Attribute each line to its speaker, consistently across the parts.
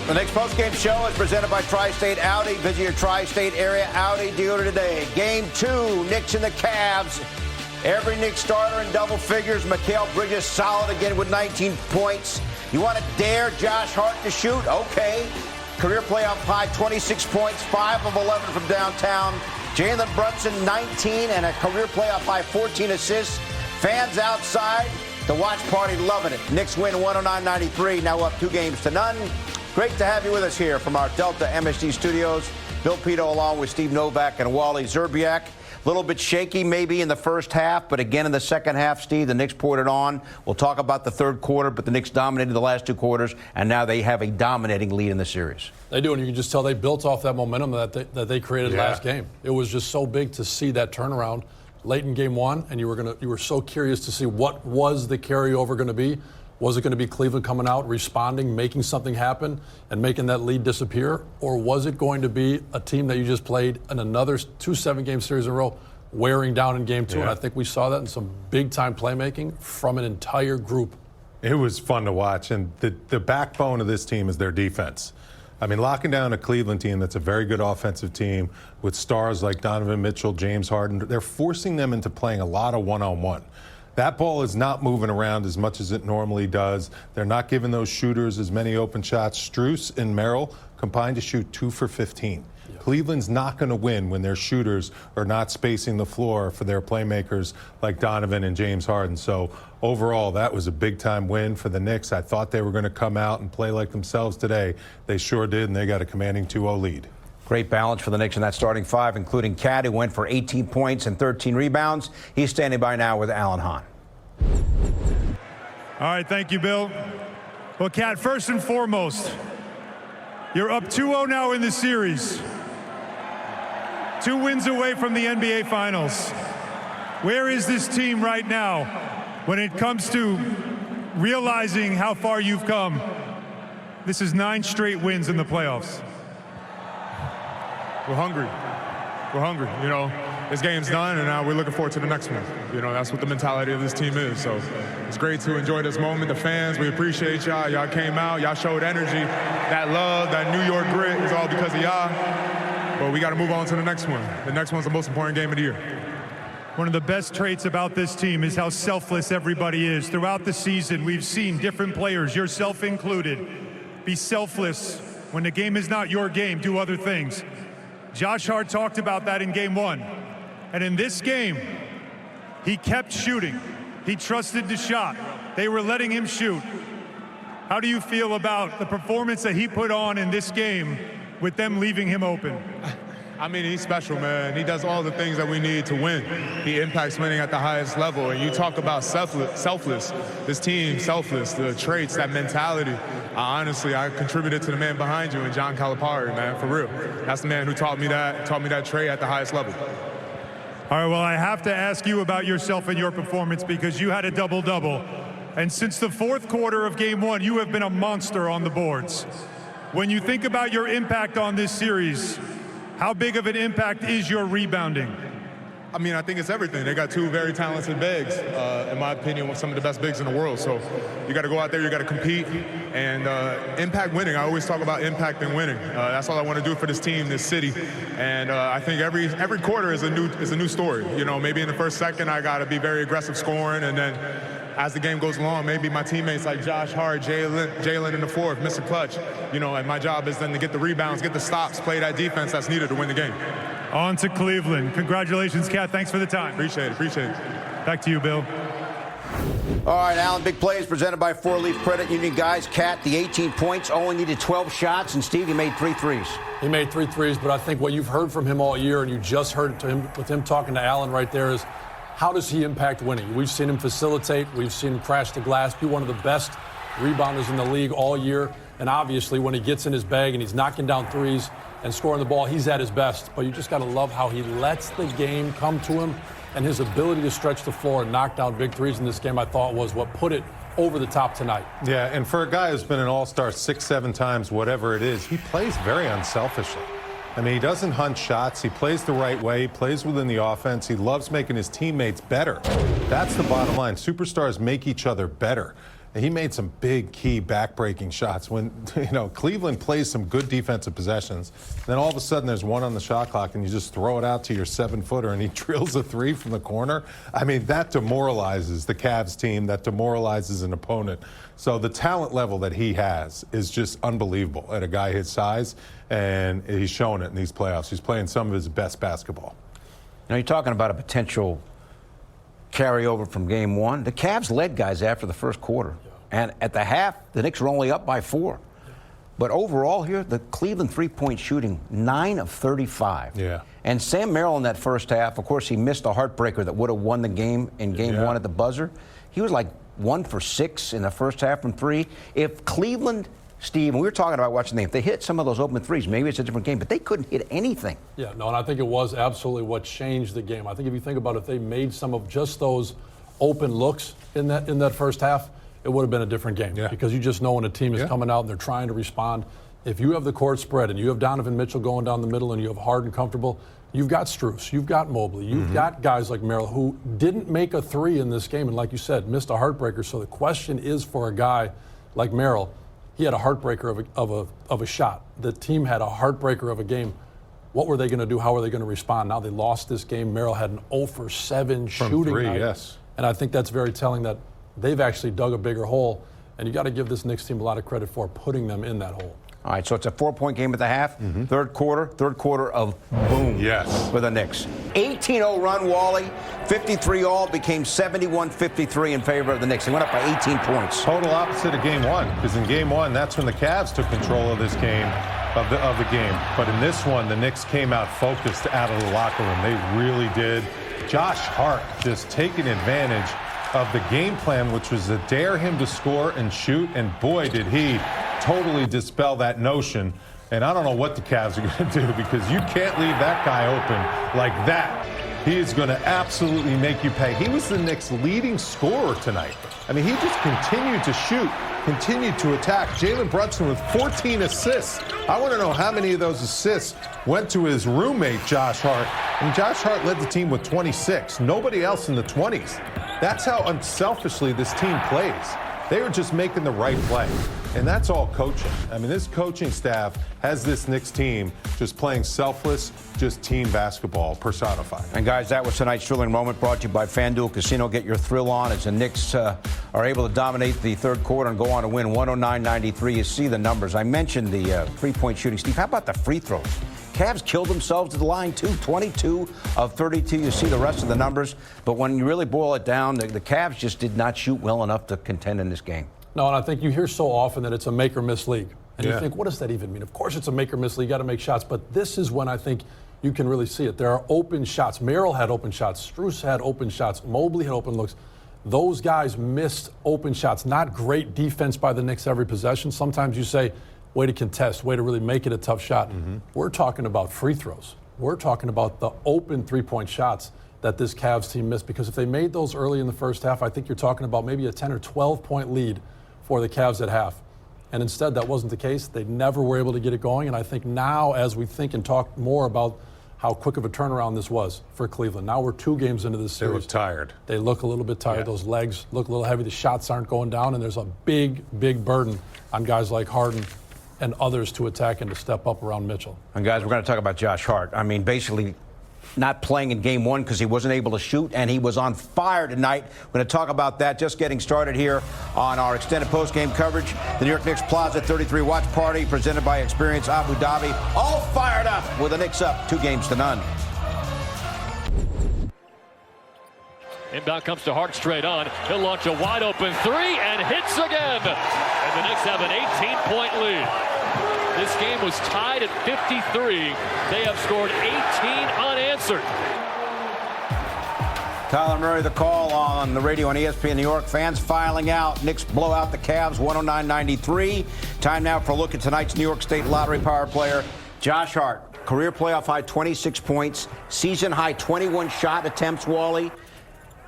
Speaker 1: The next postgame show is presented by Tri-State Audi. Visit your Tri-State area Audi dealer today. Game 2, Knicks and the Cavs. Every Knicks starter in double figures. Mikal Bridges solid again with 19 points. You want to dare Josh Hart to shoot? Okay. Career playoff high, 26 points, 5 of 11 from downtown. Jalen Brunson, 19, and a career playoff high, 14 assists. Fans outside, the watch party loving it. Knicks win 109-93, now up 2-0. Great to have you with us here from our Delta MSG studios. Bill Pidto along with Steve Novak and Wally Szczerbiak. A little bit shaky maybe in the first half, but again in the second half, Steve, the Knicks poured it on. We'll talk about the third quarter, but the Knicks dominated the last 2 quarters, and now they have a dominating lead in the series.
Speaker 2: They do, and you can just tell they built off that momentum that they created last game. It was just so big to see that turnaround late in game 1, and you were so curious to see what was the carryover going to be. Was it going to be Cleveland coming out, responding, making something happen, and making that lead disappear? Or was it going to be a team that you just played in another 2 7-game series in a row, wearing down in game 2? And I think we saw that in some big-time playmaking from an entire group.
Speaker 3: It was fun to watch, and the backbone of this team is their defense. I mean, locking down a Cleveland team that's a very good offensive team with stars like Donovan Mitchell, James Harden, they're forcing them into playing a lot of one-on-one. That ball is not moving around as much as it normally does. They're not giving those shooters as many open shots. Strus and Merrill combined to shoot 2 for 15. Yeah. Cleveland's not going to win when their shooters are not spacing the floor for their playmakers like Donovan and James Harden. So overall, that was a big-time win for the Knicks. I thought they were going to come out and play like themselves today. They sure did, and they got a commanding 2-0 lead.
Speaker 1: Great balance for the Knicks in that starting 5, including Cat, who went for 18 points and 13 rebounds. He's standing by now with Alan Hahn.
Speaker 4: All right, thank you, Bill. Well, Cat, first and foremost, you're up 2-0 now in the series. 2 wins away from the NBA Finals. Where is this team right now when it comes to realizing how far you've come? This is 9 straight wins in the playoffs.
Speaker 5: We're hungry. We're hungry. You know, this game's done, and now we're looking forward to the next one. You know, that's what the mentality of this team is. So it's great to enjoy this moment. The fans, we appreciate y'all. Y'all came out. Y'all showed energy. That love, that New York grit is all because of y'all. But we got to move on to the next one. The next one's the most important game of the year.
Speaker 4: One of the best traits about this team is how selfless everybody is. Throughout the season, we've seen different players, yourself included, be selfless. When the game is not your game, do other things. Josh Hart talked about that in game 1. And in this game, he kept shooting. He trusted the shot. They were letting him shoot. How do you feel about the performance that he put on in this game with them leaving him open?
Speaker 5: I mean, he's special, man. He does all the things that we need to win. He impacts winning at the highest level. And you talk about selfless. This team, selfless, the traits, that mentality. Honestly, I contributed to the man behind you in John Calipari, man, for real. That's the man who taught me that trait at the highest level.
Speaker 4: All right, well, I have to ask you about yourself and your performance because you had a double-double. And since the 4th quarter of game 1, you have been a monster on the boards. When you think about your impact on this series, how big of an impact is your rebounding?
Speaker 5: I mean, I think it's everything. They got 2 very talented bigs, in my opinion, some of the best bigs in the world. So you got to go out there, you got to compete, and impact winning. I always talk about impact and winning. That's all I want to do for this team, this city. And I think every quarter is a new story. You know, maybe in the first second I got to be very aggressive scoring, and then as the game goes along, maybe my teammates like Josh Hart, Jalen in the 4th, Mr. Clutch. You know, and my job is then to get the rebounds, get the stops, play that defense that's needed to win the game.
Speaker 4: On to Cleveland. Congratulations, Cat. Thanks for the time.
Speaker 5: Appreciate it.
Speaker 4: Back to you, Bill.
Speaker 1: All right, Alan, big plays presented by Four Leaf Credit Union. Guys, Cat, the 18 points, only needed 12 shots, and Steve, he made 3 threes.
Speaker 2: He made 3 threes, but I think what you've heard from him all year, and you just heard with him talking to Alan right there, is how does he impact winning? We've seen him facilitate. We've seen him crash the glass, be one of the best rebounders in the league all year. And obviously, when he gets in his bag and he's knocking down threes and scoring the ball, he's at his best. But you just got to love how he lets the game come to him, and his ability to stretch the floor and knock down big threes in this game, I thought, was what put it over the top tonight.
Speaker 3: Yeah, and for a guy who's been an all-star 6, 7 times, whatever it is, he plays very unselfishly. I mean, he doesn't hunt shots. He plays the right way. He plays within the offense. He loves making his teammates better. That's the bottom line. Superstars make each other better. He made some big key back-breaking shots. When Cleveland plays some good defensive possessions, then all of a sudden there's one on the shot clock, and you just throw it out to your 7-footer, and he drills a 3 from the corner. I mean, that demoralizes the Cavs team. That demoralizes an opponent. So the talent level that he has is just unbelievable at a guy his size, and he's showing it in these playoffs. He's playing some of his best basketball.
Speaker 1: You're talking about a potential carryover from game one. The Cavs led, guys, after the first quarter. And at the half, the Knicks were only up by 4. But overall here, the Cleveland three-point shooting, 9 of 35.
Speaker 3: Yeah.
Speaker 1: And Sam Merrill in that first half, of course, he missed a heartbreaker that would have won the game in game one at the buzzer. He was like 1 for 6 in the first half from 3. If Cleveland, Steve, and we were talking about watching the game, if they hit some of those open threes, maybe it's a different game, but they couldn't hit anything.
Speaker 2: Yeah, no, and I think it was absolutely what changed the game. I think if you think about it, if they made some of just those open looks in that first half, it would have been a different game.
Speaker 3: Yeah.
Speaker 2: Because you just know when a team is coming out and they're trying to respond. If you have the court spread and you have Donovan Mitchell going down the middle and you have Harden comfortable, you've got Strus, you've got Mobley, you've got guys like Merrill who didn't make a 3 in this game and, like you said, missed a heartbreaker. So the question is for a guy like Merrill, he had a heartbreaker of a shot. The team had a heartbreaker of a game. What were they going to do? How are they going to respond? Now they lost this game. Merrill had an 0 for 7 shooting
Speaker 3: 3,
Speaker 2: night.
Speaker 3: yes.
Speaker 2: And I think that's very telling that they've actually dug a bigger hole. And you got to give this Knicks team a lot of credit for putting them in that hole.
Speaker 1: All right, so it's a 4-point game at the half. Third quarter of boom for the Knicks. 18-0 run, Wally. 53 all, became 71-53 in favor of the Knicks. They went up by 18 points.
Speaker 3: Total opposite of game one, because in game one, that's when the Cavs took control of this game, of the game. But in this one, the Knicks came out focused out of the locker room. They really did. Josh Hart just taking advantage of the game plan, which was to dare him to score and shoot, and boy, did he totally dispel that notion. And I don't know what the Cavs are going to do, because you can't leave that guy open like that. He is going to absolutely make you pay. He was the Knicks' leading scorer tonight. I mean, he just continued to shoot, continued to attack. Jalen Brunson with 14 assists. I want to know how many of those assists went to his roommate, Josh Hart. And Josh Hart led the team with 26. Nobody else in the 20s. That's how unselfishly this team plays. They were just making the right play. And that's all coaching. I mean, this coaching staff has this Knicks team just playing selfless, just team basketball personified.
Speaker 1: And guys, that was tonight's thrilling moment, brought to you by FanDuel Casino. Get your thrill on as the Knicks are able to dominate the third quarter and go on to win 109-93. You see the numbers. I mentioned the three-point shooting. Steve, how about the free throws? Cavs killed themselves at the line, too. 22 of 32. You see the rest of the numbers. But when you really boil it down, the Cavs just did not shoot well enough to contend in this game.
Speaker 2: No, and I think you hear so often that it's a make-or-miss league. And you think, what does that even mean? Of course it's a make-or-miss league. You got to make shots. But this is when I think you can really see it. There are open shots. Merrill had open shots. Strus had open shots. Mobley had open looks. Those guys missed open shots. Not great defense by the Knicks every possession. Sometimes you say, way to contest, way to really make it a tough shot. We're talking about free throws. We're talking about the open three-point shots that this Cavs team missed. Because if they made those early in the first half, I think you're talking about maybe a 10 or 12-point lead for the Cavs at half. And instead, that wasn't the case. They never were able to get it going. And I think now, as we think and talk more about how quick of a turnaround this was for Cleveland, now we're 2 games into this series.
Speaker 3: They look tired.
Speaker 2: They look a little bit tired. Yeah. Those legs look a little heavy. The shots aren't going down. And there's a big, big burden on guys like Harden and others to attack and to step up around Mitchell.
Speaker 1: And guys, we're going to talk about Josh Hart. I mean, basically not playing in game one because he wasn't able to shoot, and he was on fire tonight. We're going to talk about that, just getting started here on our extended post-game coverage. The New York Knicks Plaza 33 watch party presented by Experience Abu Dhabi. All fired up with the Knicks up 2-0.
Speaker 6: Inbound comes to Hart straight on. He'll launch a wide open 3 and hits again. And the Knicks have an 18-point lead. This game was tied at 53. They have scored 18 unanswered.
Speaker 1: Tyler Murray, the call on the radio on ESPN New York. Fans filing out. Knicks blow out the Cavs 109-93. Time now for a look at tonight's New York State Lottery Power player, Josh Hart. Career playoff high 26 points. Season high 21 shot attempts, Wally.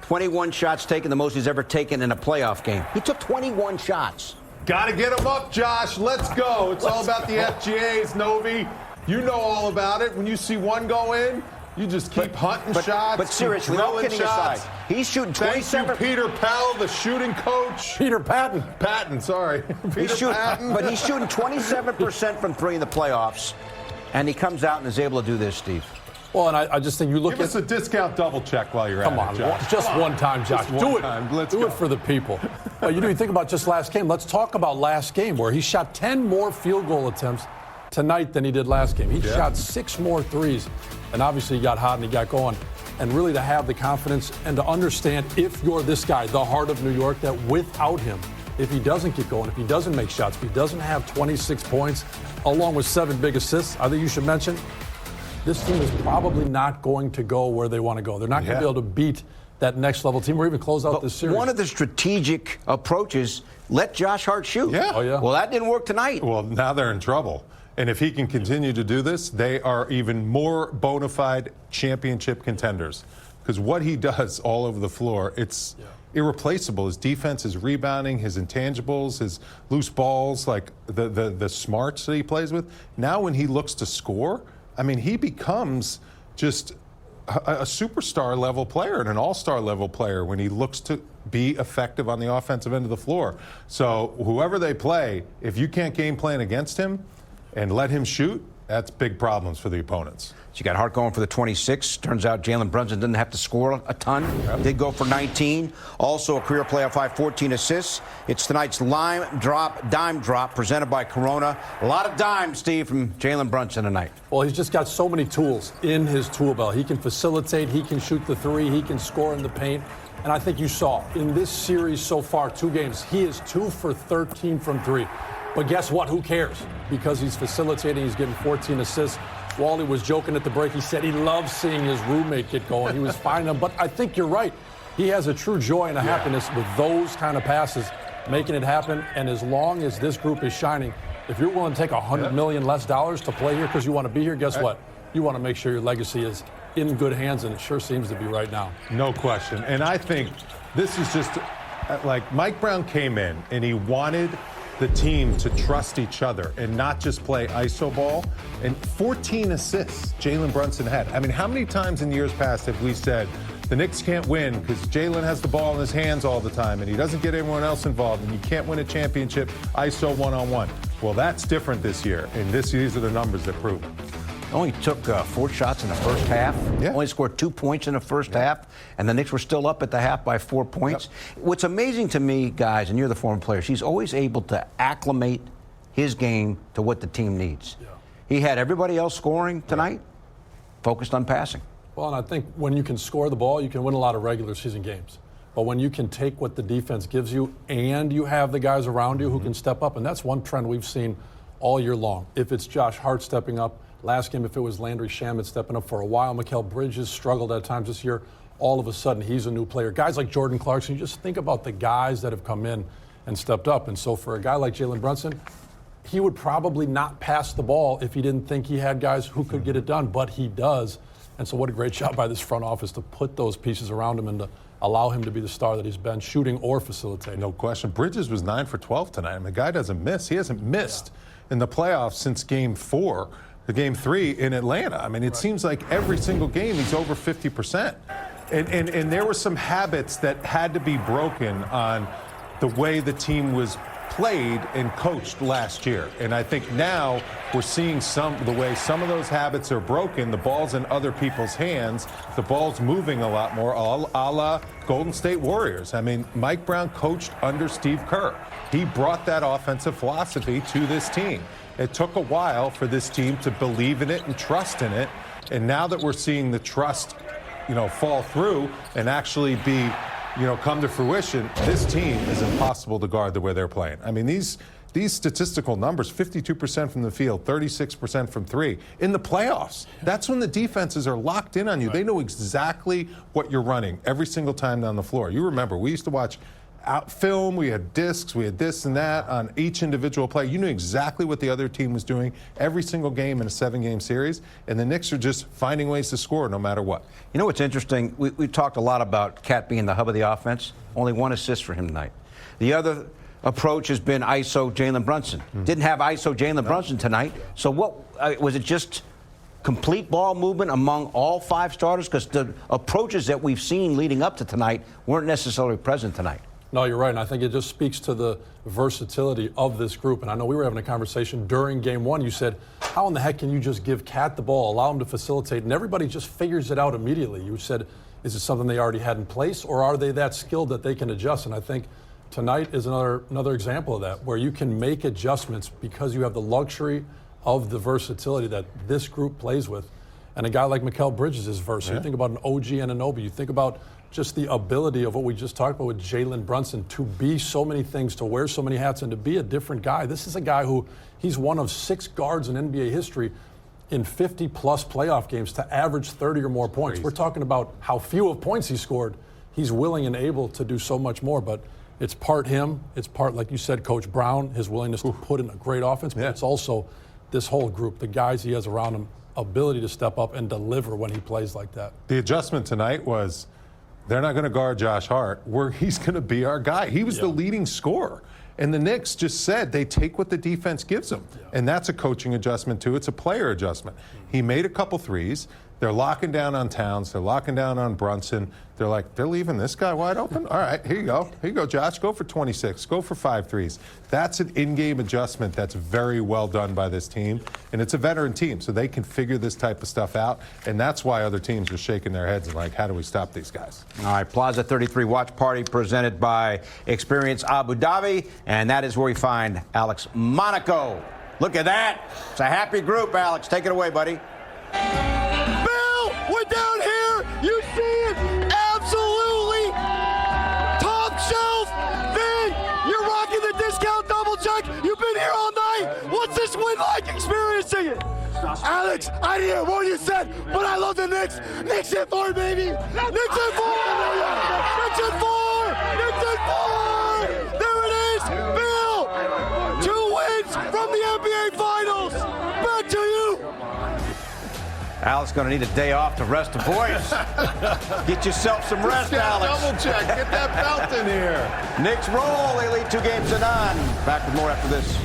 Speaker 1: 21 shots taken, the most he's ever taken in a playoff game. He took 21 shots.
Speaker 3: Got to get them up, Josh. Let's go. It's all about the FGAs, Novi. You know all about it. When you see one go in, You just keep hunting shots.
Speaker 1: But seriously, all kidding aside, he's shooting 27.
Speaker 3: Thank you, Peter Powell, the shooting coach.
Speaker 2: Peter Patton.
Speaker 3: Patton, sorry. Peter Patton.
Speaker 1: But he's shooting 27% from three in the playoffs, and he comes out and is able to do this, Steve.
Speaker 2: Well, and I just think you look
Speaker 3: Give us a discount double check while you're
Speaker 2: Come
Speaker 3: at
Speaker 2: on,
Speaker 3: it, Josh.
Speaker 2: just one time, Josh. Do it. Do it for the people. You think about just last game. Let's talk about last game where he shot 10 more field goal attempts tonight than he did last game. He shot 6 more threes, and obviously he got hot and he got going. And really to have the confidence and to understand if you're this guy, the heart of New York, that without him, if he doesn't get going, if he doesn't make shots, if he doesn't have 26 points, along with 7 big assists, I think you should mention, this team is probably not going to go where they want to go. They're not going to be able to beat that next level team or even close out this series.
Speaker 1: One of the strategic approaches, let Josh Hart shoot.
Speaker 3: Yeah.
Speaker 2: Oh, yeah.
Speaker 1: Well, that didn't work tonight.
Speaker 3: Well, now they're in trouble. And if he can continue to do this, they are even more bona fide championship contenders. Because what he does all over the floor, it's irreplaceable. His defense, his rebounding, his intangibles, his loose balls, like the smarts that he plays with. Now when he looks to score, I mean, he becomes just a superstar level player and an all-star level player when he looks to be effective on the offensive end of the floor. So whoever they play, if you can't game plan against him and let him shoot, that's big problems for the opponents.
Speaker 1: So you got Hart going for the 26. Turns out Jalen Brunson didn't have to score a ton. Did go for 19. Also a career playoff high, 14 assists. It's tonight's dime drop presented by Corona. A lot of dimes, Steve, from Jalen Brunson tonight.
Speaker 2: Well, he's just got so many tools in his tool belt. He can facilitate, he can shoot the three, he can score in the paint. And I think you saw in this series so far, 2 games, he is 2 for 13 from 3. But guess what? Who cares? Because he's facilitating, he's getting 14 assists. Wally was joking at the break. He said he loves seeing his roommate get going. He was finding them. But I think you're right. He has a true joy and a happiness with those kind of passes, making it happen. And as long as this group is shining, if you're willing to take $100 million less to play here because you want to be here, guess what? You want to make sure your legacy is in good hands, and it sure seems to be right now.
Speaker 3: No question. And I think this is just like Mike Brown came in and he wanted the team to trust each other and not just play iso ball. And 14 assists Jalen Brunson had. I mean, how many times in years past have we said the Knicks can't win because Jalen has the ball in his hands all the time and he doesn't get everyone else involved and you can't win a championship iso one-on-one? Well, that's different this year, and these are the numbers that prove it.
Speaker 1: Only took 4 shots in the first half. Only scored 2 points in the first half, and the Knicks were still up at the half by 4 points. What's amazing to me, guys, and you're the former player, he's always able to acclimate his game to what the team needs. He had everybody else scoring tonight, focused on passing.
Speaker 2: Well, and I think when you can score the ball, you can win a lot of regular season games. But when you can take what the defense gives you and you have the guys around you who can step up, and that's one trend we've seen all year long. If it's Josh Hart stepping up, last game, if it was Landry Shamet stepping up for a while, Mikal Bridges struggled at times this year. All of a sudden, he's a new player. Guys like Jordan Clarkson, you just think about the guys that have come in and stepped up. And so for a guy like Jalen Brunson, he would probably not pass the ball if he didn't think he had guys who could get it done, but he does. And so what a great job by this front office to put those pieces around him and to allow him to be the star that he's been, shooting or facilitating.
Speaker 3: No question. Bridges was 9 for 12 tonight. I mean, the guy doesn't miss. He hasn't missed in the playoffs since Game 4. The Game 3 in Atlanta. I mean, it seems like every single game he's over 50%. And there were some habits that had to be broken on the way the team was played and coached last year. And I think now we're seeing the way some of those habits are broken. The ball's in other people's hands. The ball's moving a lot more, a la Golden State Warriors. I mean, Mike Brown coached under Steve Kerr. He brought that offensive philosophy to this team. It took a while for this team to believe in it and trust in it. And now that we're seeing the trust, fall through and actually be, come to fruition, this team is impossible to guard the way they're playing. I mean, these statistical numbers, 52% from the field, 36% from 3. In the playoffs, that's when the defenses are locked in on you. They know exactly what you're running every single time down the floor. You remember, we used to watch film, we had discs, we had this and that on each individual play. You knew exactly what the other team was doing every single game in a 7-game series, and the Knicks are just finding ways to score no matter what.
Speaker 1: You know what's interesting? We talked a lot about Cat being the hub of the offense. Only 1 assist for him tonight. The other approach has been ISO Jalen Brunson. Didn't have ISO Jalen Brunson tonight. So what was it? Just complete ball movement among all 5 starters? Because the approaches that we've seen leading up to tonight weren't necessarily present tonight.
Speaker 2: No, you're right, and I think it just speaks to the versatility of this group. And I know we were having a conversation during Game 1. You said, how in the heck can you just give Cat the ball, allow him to facilitate, and everybody just figures it out immediately? You said, is it something they already had in place, or are they that skilled that they can adjust? And I think tonight is another example of that, where you can make adjustments because you have the luxury of the versatility that this group plays with. And a guy like Mikal Bridges is versatile.
Speaker 3: Yeah.
Speaker 2: You think about an OG Anunoby. You think about just the ability of what we just talked about with Jalen Brunson to be so many things, to wear so many hats, and to be a different guy. This is a guy who, he's one of 6 guards in NBA history in 50-plus playoff games to average 30 or more points. We're talking about how few of points he scored. He's willing and able to do so much more, but it's part him. It's part, like you said, Coach Brown, his willingness to put in a great offense, but it's also this whole group, the guys he has around him, ability to step up and deliver when he plays like that.
Speaker 3: The adjustment tonight was they're not going to guard Josh Hart, where he's going to be our guy. He was the leading scorer. And the Knicks just said they take what the defense gives them. And that's a coaching adjustment, too. It's a player adjustment. He made a couple threes. They're locking down on Towns. They're locking down on Brunson. They're like, they're leaving this guy wide open? All right, here you go. Here you go, Josh. Go for 26. Go for 5 threes. That's an in-game adjustment that's very well done by this team. And it's a veteran team, so they can figure this type of stuff out. And that's why other teams are shaking their heads and like, how do we stop these guys?
Speaker 1: All right, Plaza 33 Watch Party presented by Experience Abu Dhabi. And that is where we find Alex Monaco. Look at that. It's a happy group, Alex. Take it away, buddy.
Speaker 7: We're down here. You see it. Absolutely. Top shelf. Then you're rocking the discount double check. You've been here all night. What's this win like experiencing it? Alex, I didn't hear what you said, but I love the Knicks. Knicks in 4, baby. Knicks in 4. Knicks in 4. Knicks in 4. There it is. Bill. 2 wins from the NBA Finals. Back to you.
Speaker 1: Alex going to need a day off to rest the voice. Get yourself some rest, Alex.
Speaker 3: Double check. Get that belt in here.
Speaker 1: Knicks roll. They lead 2 games to none. Back with more after this.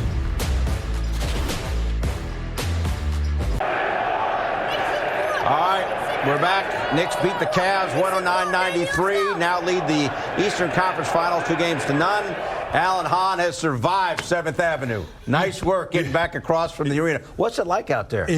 Speaker 1: All right, we're back. Knicks beat the Cavs 109-93. Now lead the Eastern Conference Finals 2 games to none. Alan Hahn has survived 7th Avenue. Nice work getting back across from the arena. What's it like out there?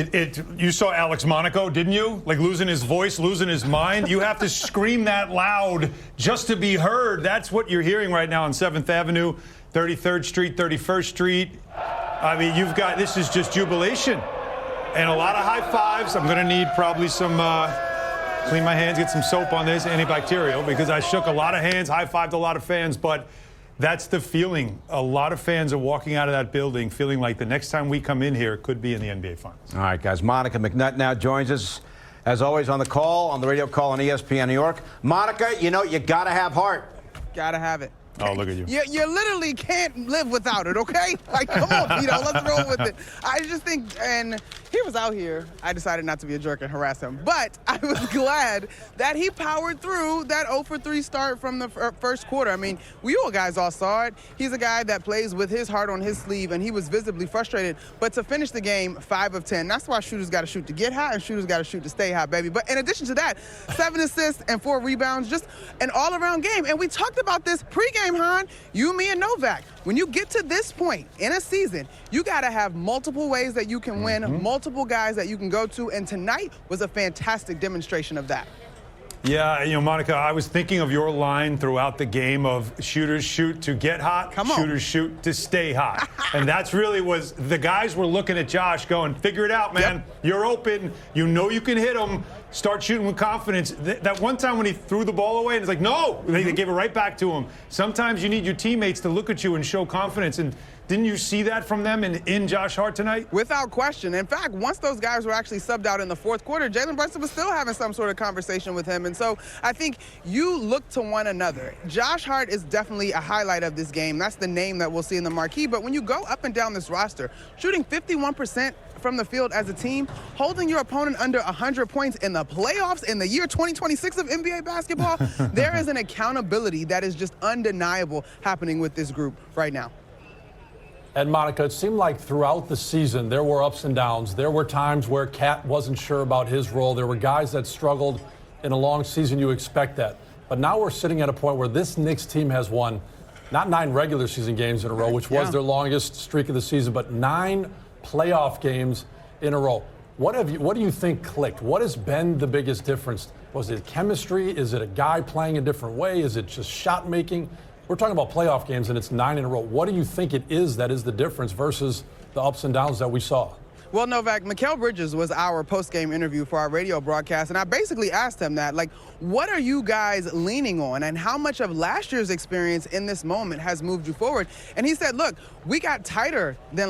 Speaker 4: You saw Alex Monaco, didn't you? Like losing his voice, losing his mind. You have to scream that loud just to be heard. That's what you're hearing right now on 7th Avenue, 33rd Street, 31st Street. I mean, this is just jubilation. And a lot of high fives. I'm going to need probably some, clean my hands, get some soap on this, antibacterial, because I shook a lot of hands, high-fived a lot of fans, but that's the feeling. A lot of fans are walking out of that building feeling like the next time we come in here could be in the NBA Finals.
Speaker 1: All right, guys. Monica McNutt now joins us, as always, on the call, on the radio call on ESPN New York. Monica, you know, you got to have heart.
Speaker 8: Got to have it.
Speaker 4: Oh, look at you.
Speaker 8: You literally can't live without it, okay? Like, come on, Pidto, let's roll with it. I just think, and he was out here. I decided not to be a jerk and harass him. But I was glad that he powered through that 0-for-3 start from the first quarter. I mean, we all guys all saw it. He's a guy that plays with his heart on his sleeve, and he was visibly frustrated. But to finish the game 5 of 10, that's why shooters got to shoot to get hot and shooters got to shoot to stay hot, baby. But in addition to that, 7 assists and 4 rebounds, just an all-around game. And we talked about this pregame, Hahn, you, me, and Novak. When you get to this point in a season, you got to have multiple ways that you can win, multiple guys that you can go to, and tonight was a fantastic demonstration of that.
Speaker 4: Yeah, you know, Monica, I was thinking of your line throughout the game of shooters shoot to get hot, shooters shoot to stay hot. And that's really was the guys were looking at Josh going, figure it out, man. Yep. You're open. You know you can hit them. Start shooting with confidence. That one time when he threw the ball away, and it's like, no, they gave it right back to him. Sometimes you need your teammates to look at you and show confidence. And didn't you see that from them in Josh Hart tonight?
Speaker 8: Without question. In fact, once those guys were actually subbed out in the fourth quarter, Jalen Brunson was still having some sort of conversation with him. And so I think you look to one another. Josh Hart is definitely a highlight of this game. That's the name that we'll see in the marquee. But when you go up and down this roster, shooting 51% from the field as a team, holding your opponent under 100 points in the playoffs in the year 2026 of NBA basketball, there is an accountability that is just undeniable happening with this group right now.
Speaker 2: And Monica, it seemed like throughout the season there were ups and downs. There were times where Cat wasn't sure about his role. There were guys that struggled in a long season. You expect that. But now we're sitting at a point where this Knicks team has won not 9 regular season games in a row, which was their longest streak of the season, but 9 playoff games in a row. What do you think clicked? What has been the biggest difference? Was it chemistry? Is it a guy playing a different way? Is it just shot making? We're talking about playoff games, and it's 9 in a row. What do you think it is that is the difference versus the ups and downs that we saw?
Speaker 8: Well, Novak, Mikal Bridges was our post-game interview for our radio broadcast, and I basically asked him that, like, what are you guys leaning on, and how much of last year's experience in this moment has moved you forward? And he said, look, we got tighter through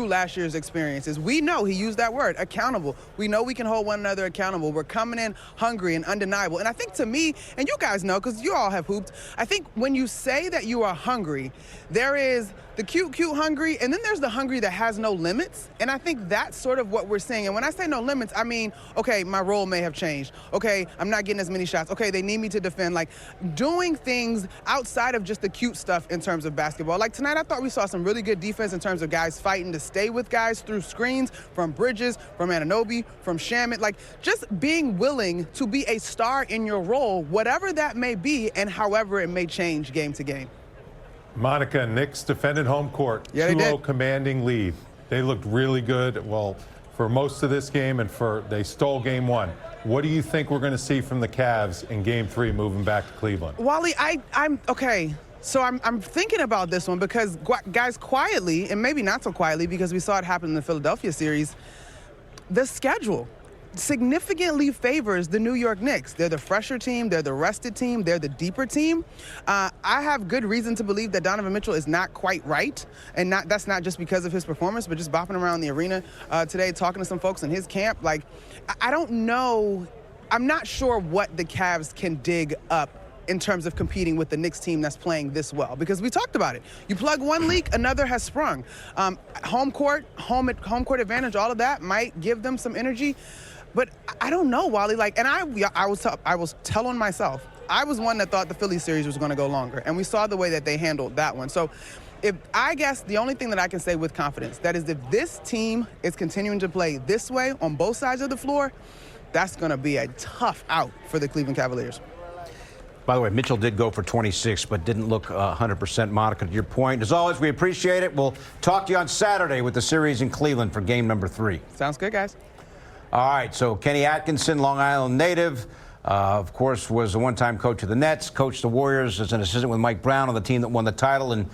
Speaker 8: last year's experiences. We know, he used that word, accountable. We know we can hold one another accountable. We're coming in hungry and undeniable. And I think to me, and you guys know, because you all have hooped, I think when you say that you are hungry, there is the cute hungry, and then there's the hungry that has no limits. And I think that's sort of what we're seeing. And when I say no limits, I mean, okay, my role may have changed. Okay, I'm not getting as many shots. Okay, they need me to defend. Like, doing things outside of just the cute stuff in terms of basketball. Like tonight, I thought we saw some really good defense in terms of guys fighting to stay with guys through screens, from Bridges, from Anunoby, from Shamet. Like, just being willing to be a star in your role, whatever that may be, and however it may change game to game.
Speaker 3: Monica, Knicks defended home court, 2-0 commanding lead. They looked really good, well, for most of this game, and they stole game 1. What do you think we're going to see from the Cavs in game 3 moving back to Cleveland?
Speaker 8: Wally, I'm okay. So I'm thinking about this one because, guys, quietly, and maybe not so quietly because we saw it happen in the Philadelphia series, the schedule significantly favors the New York Knicks. They're the fresher team, they're the rested team, they're the deeper team. I have good reason to believe that Donovan Mitchell is not quite right, and that's not just because of his performance, but just bopping around the arena today, talking to some folks in his camp. Like, I don't know, I'm not sure what the Cavs can dig up in terms of competing with the Knicks team that's playing this well, because we talked about it. You plug one leak, another has sprung. Home court advantage, all of that might give them some energy. But I don't know, Wally. Like, and I was telling myself, I was one that thought the Philly series was going to go longer, and we saw the way that they handled that one. So, I guess the only thing that I can say with confidence, that is, if this team is continuing to play this way on both sides of the floor, that's going to be a tough out for the Cleveland Cavaliers.
Speaker 1: By the way, Mitchell did go for 26, but didn't look 100%. Monica, to your point. As always, we appreciate it. We'll talk to you on Saturday with the series in Cleveland for game number 3.
Speaker 8: Sounds good, guys.
Speaker 1: All right, so Kenny Atkinson, Long Island native, of course, was a one-time coach of the Nets, coached the Warriors as an assistant with Mike Brown on the team that won the title in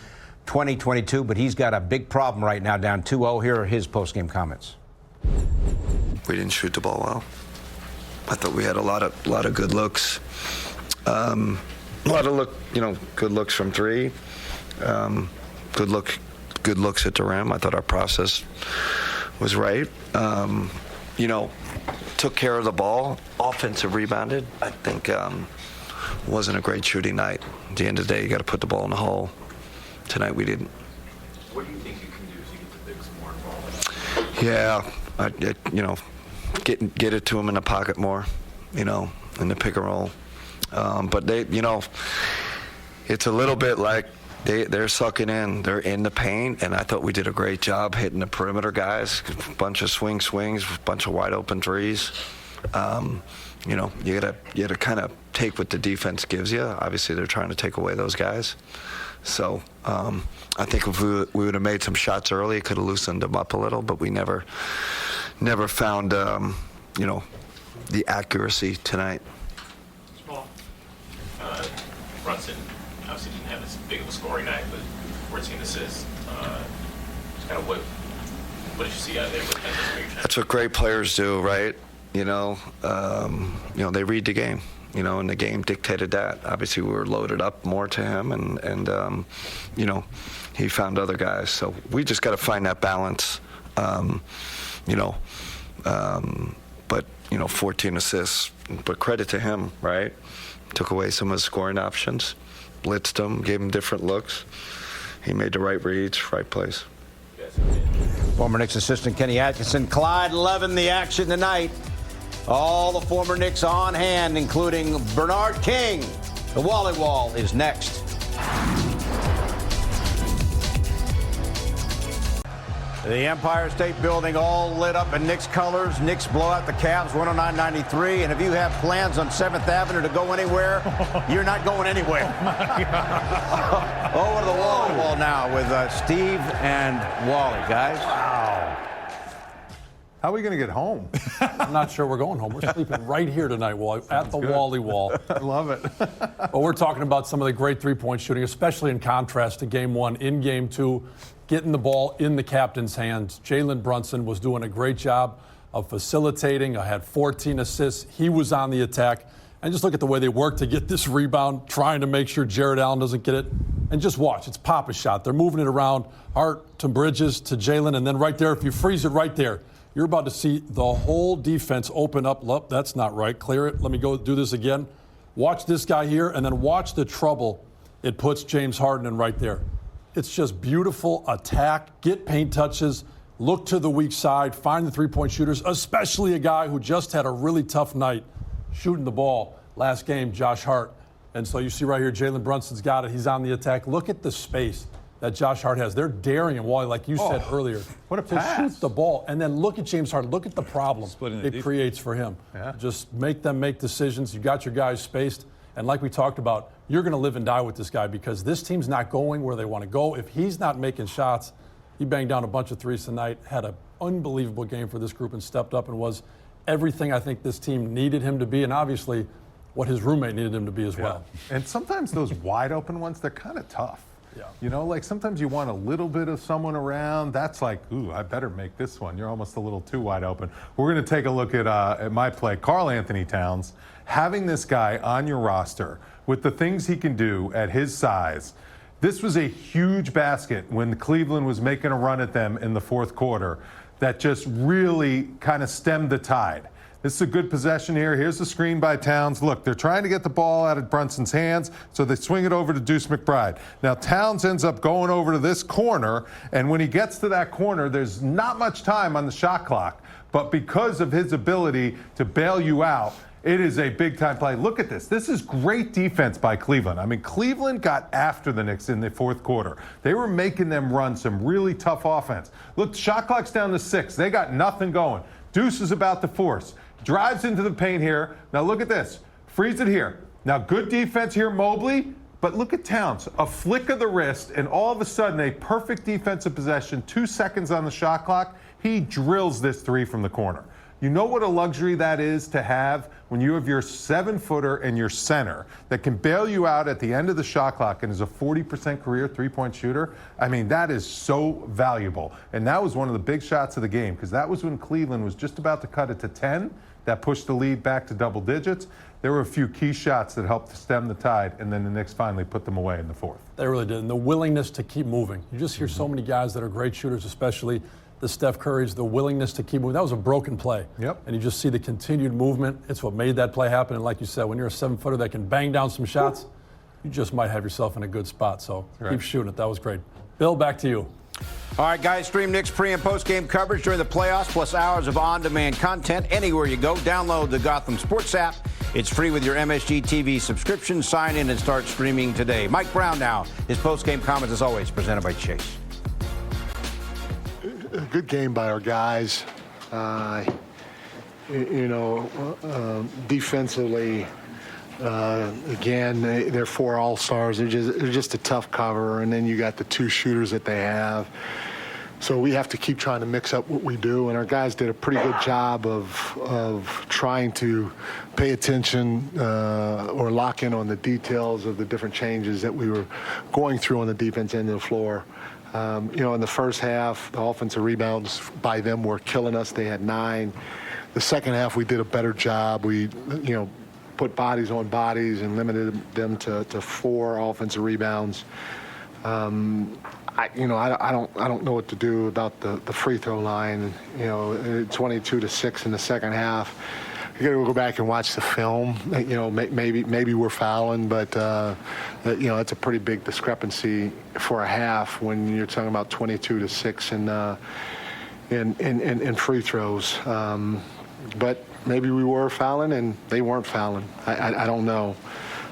Speaker 1: 2022, but he's got a big problem right now, down 2-0. Here are his post-game comments.
Speaker 9: We didn't shoot the ball well. I thought we had a lot of good looks. Good looks from 3. Good looks at the rim. I thought our process was right. Took care of the ball. Offensive rebounded. I think wasn't a great shooting night. At the end of the day, you got to put the ball in the hole. Tonight we didn't.
Speaker 10: What do you think you can do to get the bigs more involved?
Speaker 9: Yeah, get it to them in the pocket more. In the pick and roll. But they, it's a little bit like they're sucking in. They're in the paint, and I thought we did a great job hitting the perimeter guys. A bunch of swings, a bunch of wide open threes. You gotta kind of take what the defense gives you. Obviously, they're trying to take away those guys. So I think if we would have made some shots early, it could have loosened them up a little. But we never found the accuracy tonight.
Speaker 10: Brunson obviously didn't have as big of a scoring night, but 14 assists. Kind of what did you see out there?
Speaker 9: That's what great players do, right? They read the game. And the game dictated that. Obviously, we were loaded up more to him, and he found other guys. So we just got to find that balance. But 14 assists. But credit to him, right? Took away some of his scoring options, blitzed him, gave him different looks. He made the right reads, right place.
Speaker 1: Former Knicks assistant Kenny Atkinson. Clyde loving the action tonight. All the former Knicks on hand, including Bernard King. The Wally Wall is next. The Empire State Building all lit up in Knicks colors. Knicks blow out the Cavs 109-93. And if you have plans on 7th Avenue to go anywhere, you're not going anywhere. Over the wall now with Steve and Wally, guys.
Speaker 3: Wow. How are we going to get home?
Speaker 2: I'm not sure we're going home. We're sleeping right here tonight, Wally, at the
Speaker 3: good.
Speaker 2: Wally Wall.
Speaker 3: I love it.
Speaker 2: Well, we're talking about some of the great three-point shooting, especially in contrast to Game 1. In Game 2, getting the ball in the captain's hands. Jalen Brunson was doing a great job of facilitating. I had 14 assists. He was on the attack. And just look at the way they work to get this rebound, trying to make sure Jared Allen doesn't get it. And just watch. It's pop a shot. They're moving it around. Hart to Bridges to Jalen. And then right there, if you freeze it right there, you're about to see the whole defense open up. Look, that's not right. Clear it. Let me go do this again. Watch this guy here, and then watch the trouble it puts James Harden in right there. It's just beautiful attack, get paint touches, look to the weak side, find the three-point shooters, especially a guy who just had a really tough night shooting the ball last game, Josh Hart. And so you see right here, Jalen Brunson's got it. He's on the attack. Look at the space that Josh Hart has. They're daring him, Wally, like you said earlier,
Speaker 3: what a
Speaker 2: to
Speaker 3: pass.
Speaker 2: shoot the ball. And then look at James Harden. Look at the problem it creates for him.
Speaker 3: Yeah.
Speaker 2: Just make them make decisions. You got your guys spaced. And like we talked about, you're going to live and die with this guy because this team's not going where they want to go. If he's not making shots, he banged down a bunch of threes tonight, had an unbelievable game for this group and stepped up and was everything I think this team needed him to be, and obviously what his roommate needed him to be as well.
Speaker 3: And sometimes those wide open ones, they're kind of tough.
Speaker 2: Yeah.
Speaker 3: You know, like sometimes you want a little bit of someone around. That's like, ooh, I better make this one. You're almost a little too wide open. We're going to take a look at my play. Karl Anthony Towns, having this guy on your roster with the things he can do at his size. This was a huge basket when Cleveland was making a run at them in the fourth quarter that just really kind of stemmed the tide. This is a good possession here. Here's the screen by Towns. Look, they're trying to get the ball out of Brunson's hands, so they swing it over to Deuce McBride. Now, Towns ends up going over to this corner, and when he gets to that corner, there's not much time on the shot clock. But because of his ability to bail you out, it is a big-time play. Look at this. This is great defense by Cleveland. I mean, Cleveland got after the Knicks in the fourth quarter. They were making them run some really tough offense. Look, the shot clock's down to 6. They got nothing going. Deuce is about to force. Drives into the paint here. Now look at this. Freeze it here. Now good defense here, Mobley. But look at Towns. A flick of the wrist, and all of a sudden a perfect defensive possession. 2 seconds on the shot clock. He drills this three from the corner. You know what a luxury that is to have when you have your 7-footer and your center that can bail you out at the end of the shot clock and is a 40% career three-point shooter? I mean, that is so valuable. And that was one of the big shots of the game because that was when Cleveland was just about to cut it to 10. That pushed the lead back to double digits. There were a few key shots that helped to stem the tide, and then the Knicks finally put them away in the fourth.
Speaker 2: They really did. And the willingness to keep moving. You just hear so many guys that are great shooters, especially the Steph Curry's, the willingness to keep moving. That was a broken play.
Speaker 3: Yep.
Speaker 2: And you just see the continued movement. It's what made that play happen. And like you said, when you're a 7-footer that can bang down some shots, you just might have yourself in a good spot. So keep shooting it. That was great. Bill, back to you.
Speaker 1: All right, guys, stream Knicks pre- and post-game coverage during the playoffs, plus hours of on-demand content anywhere you go. Download the Gotham Sports App. It's free with your MSG TV subscription. Sign in and start streaming today. Mike Brown now. His post-game comments, as always, presented by Chase.
Speaker 11: A good game by our guys. Defensively, again, they're 4 all-stars. They're just a tough cover, and then you got the 2 shooters that they have. So we have to keep trying to mix up what we do, and our guys did a pretty good job of trying to pay attention or lock in on the details of the different changes that we were going through on the defense end of the floor. In the first half, the offensive rebounds by them were killing us. They had 9. The second half, we did a better job. We, put bodies on bodies and limited them to 4 offensive rebounds. I don't know what to do about the free throw line. 22-6 in the second half. You got to go back and watch the film. Maybe we're fouling, but it's a pretty big discrepancy for a half when you're talking about 22-6 in free throws. But maybe we were fouling and they weren't fouling. I don't know.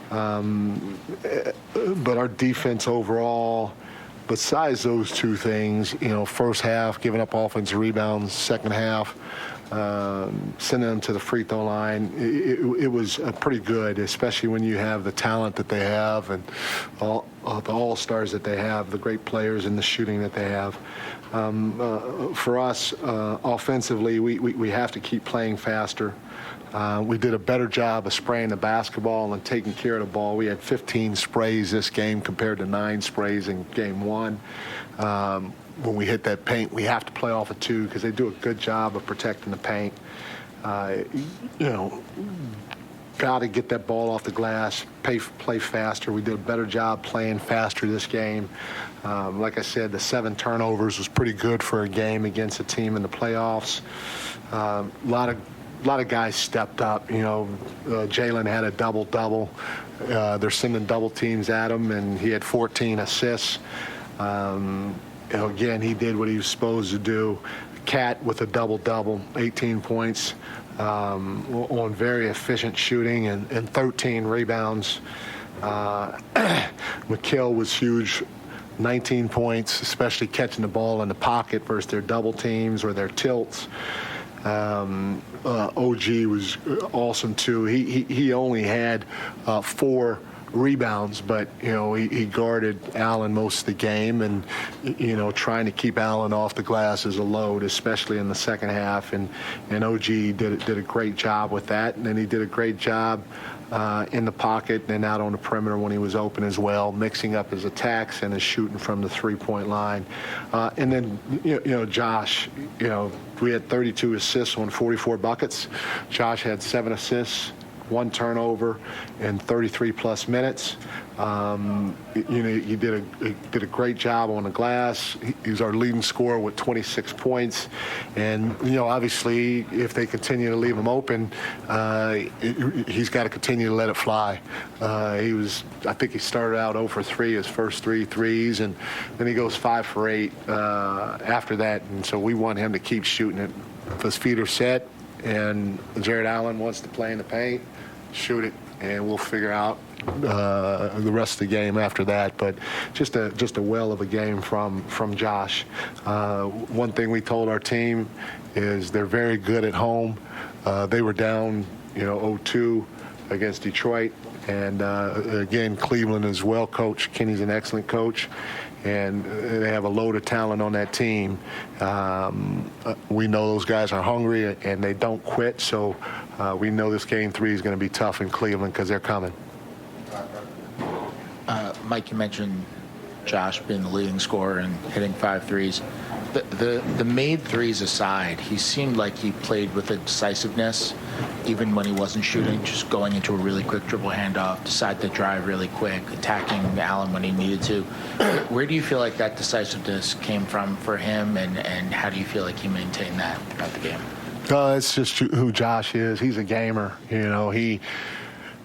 Speaker 11: But our defense overall besides those two things, first half, giving up offensive rebounds, second half, sending them to the free throw line, it was pretty good, especially when you have the talent that they have and the all-stars that they have, the great players and the shooting that they have. For us, offensively, we have to keep playing faster. We did a better job of spraying the basketball and taking care of the ball. We had 15 sprays this game compared to 9 sprays in game 1. When we hit that paint, we have to play off of 2 because they do a good job of protecting the paint. Got to get that ball off the glass, play faster. We did a better job playing faster this game. Like I said, the 7 turnovers was pretty good for a game against a team in the playoffs. A lot of guys stepped up. Jalen had a double-double. They're sending double teams at him, and he had 14 assists. Again, he did what he was supposed to do. Cat with a double-double, 18 points on very efficient shooting and 13 rebounds. McHale was huge, 19 points, especially catching the ball in the pocket versus their double teams or their tilts. OG was awesome too. He only had 4 rebounds, but he guarded Allen most of the game, and trying to keep Allen off the glass is a load, especially in the second half. And OG did a great job with that, and then he did a great job in the pocket and out on the perimeter when he was open as well, mixing up his attacks and his shooting from the 3-point line. And then Josh, we had 32 assists on 44 buckets. Josh had 7 assists, 1 turnover in 33-plus minutes. He did a great job on the glass. He was our leading scorer with 26 points. And, obviously, if they continue to leave him open, he's got to continue to let it fly. I think he started out 0 for 3, his first 3 threes, and then he goes 5 for 8 after that. And so we want him to keep shooting it. If his feet are set and Jared Allen wants to play in the paint, shoot it, and we'll figure out the rest of the game after that. But just a well of a game from Josh. One thing we told our team is they're very good at home. They were down 0-2 against Detroit, and again, Cleveland is well coached. Kenny's an excellent coach, and they have a load of talent on that team. We know those guys are hungry and they don't quit, so we know this game 3 is going to be tough in Cleveland because they're coming.
Speaker 12: Mike, you mentioned Josh being the leading scorer and hitting 5 threes. The made threes aside, he seemed like he played with a decisiveness, even when he wasn't shooting, just going into a really quick dribble handoff, decide to drive really quick, attacking Allen when he needed to. Where do you feel like that decisiveness came from for him, and how do you feel like he maintained that throughout the game?
Speaker 11: It's just who Josh is. He's a gamer.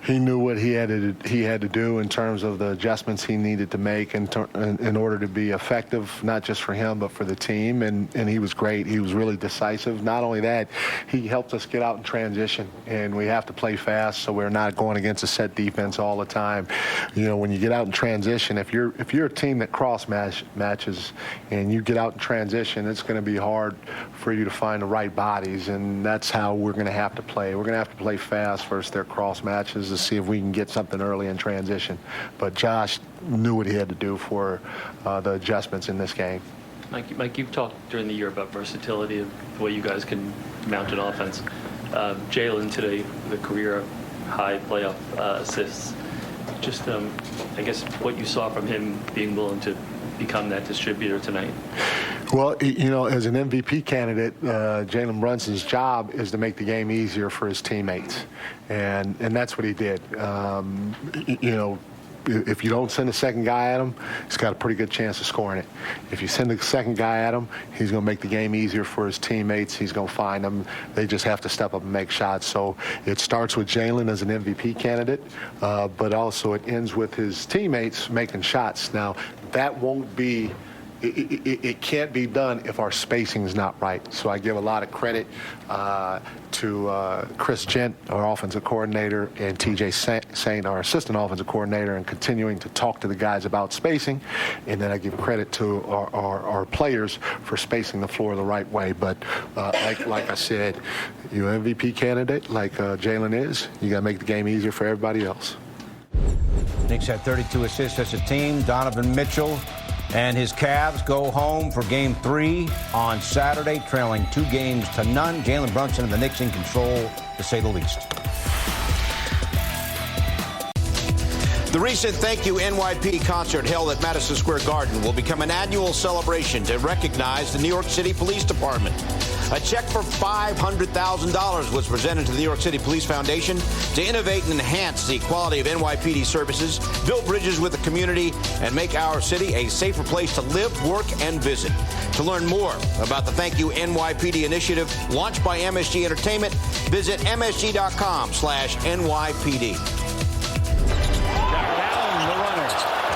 Speaker 11: He knew what he had to do in terms of the adjustments he needed to make in order to be effective, not just for him but for the team. And he was great. He was really decisive. Not only that, he helped us get out in transition, and we have to play fast so we're not going against a set defense all the time. When you get out in transition, if you're a team that cross matches and you get out in transition, it's going to be hard for you to find the right bodies, and that's how we're going to have to play. We're going to have to play fast versus their cross matches to see if we can get something early in transition. But Josh knew what he had to do for the adjustments in this game.
Speaker 13: Mike, you've talked during the year about versatility of the way you guys can mount an offense. Jalen today, the career high playoff assists. Just, I guess, what you saw from him being willing to become that distributor tonight.
Speaker 11: Well, as an MVP candidate, Jalen Brunson's job is to make the game easier for his teammates, and that's what he did. If you don't send a second guy at him, he's got a pretty good chance of scoring it. If you send a second guy at him, he's going to make the game easier for his teammates. He's going to find them. They just have to step up and make shots. So it starts with Jalen as an MVP candidate, but also it ends with his teammates making shots. Now, that won't be it can't be done if our spacing is not right. So I give a lot of credit to Chris Gent, our offensive coordinator, and TJ Saint, our assistant offensive coordinator, and continuing to talk to the guys about spacing. And then I give credit to our players for spacing the floor the right way. But like I said, you MVP candidate like Jalen is, you got to make the game easier for everybody else.
Speaker 1: Knicks had 32 assists as a team. Donovan Mitchell and his Cavs go home for Game 3 on Saturday, trailing 2-0. Jalen Brunson and the Knicks in control, to say the least. The recent Thank You NYPD concert held at Madison Square Garden will become an annual celebration to recognize the New York City Police Department. A check for $500,000 was presented to the New York City Police Foundation to innovate and enhance the quality of NYPD services, build bridges with the community, and make our city a safer place to live, work, and visit. To learn more about the Thank You NYPD initiative launched by MSG Entertainment, visit msg.com/NYPD.
Speaker 14: The runner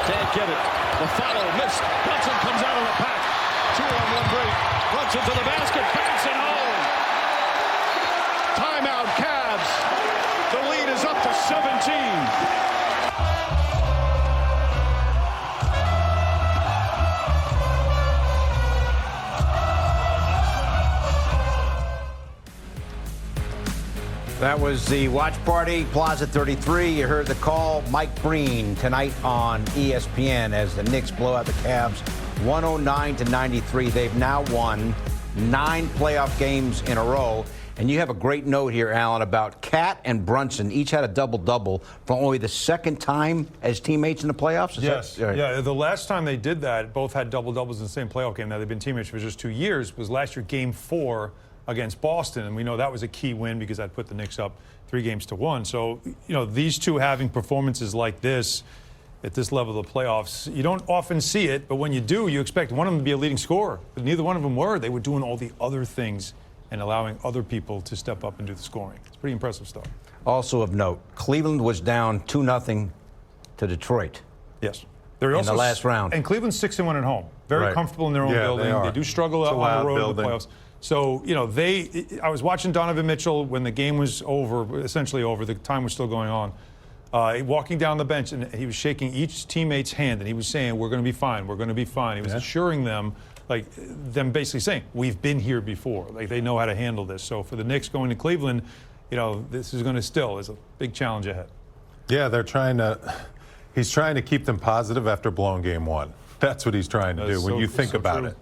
Speaker 14: can't get it. The follow missed. Brunson comes out of the pack. 2-on-1 break. Brunson to the basket. Banks it home. Timeout, Cavs. The lead is up to 17.
Speaker 1: That was the watch party, Plaza 33. You heard the call. Mike Breen tonight on ESPN as the Knicks blow out the Cavs 109-93. They've now won 9 playoff games in a row. And you have a great note here, Alan, about Cat and Brunson. Each had a double-double for only the second time as teammates in the playoffs?
Speaker 15: Yes. Right? Yeah, the last time they did that, both had double-doubles in the same playoff game. Now, they've been teammates for just 2 years. Was last year, Game 4 against Boston, and we know that was a key win because that put the Knicks up 3-1. So, these two having performances like this at this level of the playoffs, you don't often see it, but when you do, you expect one of them to be a leading scorer. But neither one of them were. They were doing all the other things and allowing other people to step up and do the scoring. It's pretty impressive stuff.
Speaker 1: Also of note, Cleveland was down 2-0 to Detroit.
Speaker 15: Yes.
Speaker 1: They're in the last round.
Speaker 15: And Cleveland's 6-1 at home. Very comfortable in their own building. They do struggle out on the road in the playoffs. So, I was watching Donovan Mitchell when the game was over, essentially over, the time was still going on, walking down the bench, and he was shaking each teammate's hand, and he was saying, we're going to be fine, we're going to be fine. He was assuring them, them basically saying, we've been here before. They know how to handle this. So for the Knicks going to Cleveland, this is going to there's a big challenge ahead.
Speaker 3: Yeah, he's trying to keep them positive after blowing Game 1. That's what he's trying to do. When you think about it,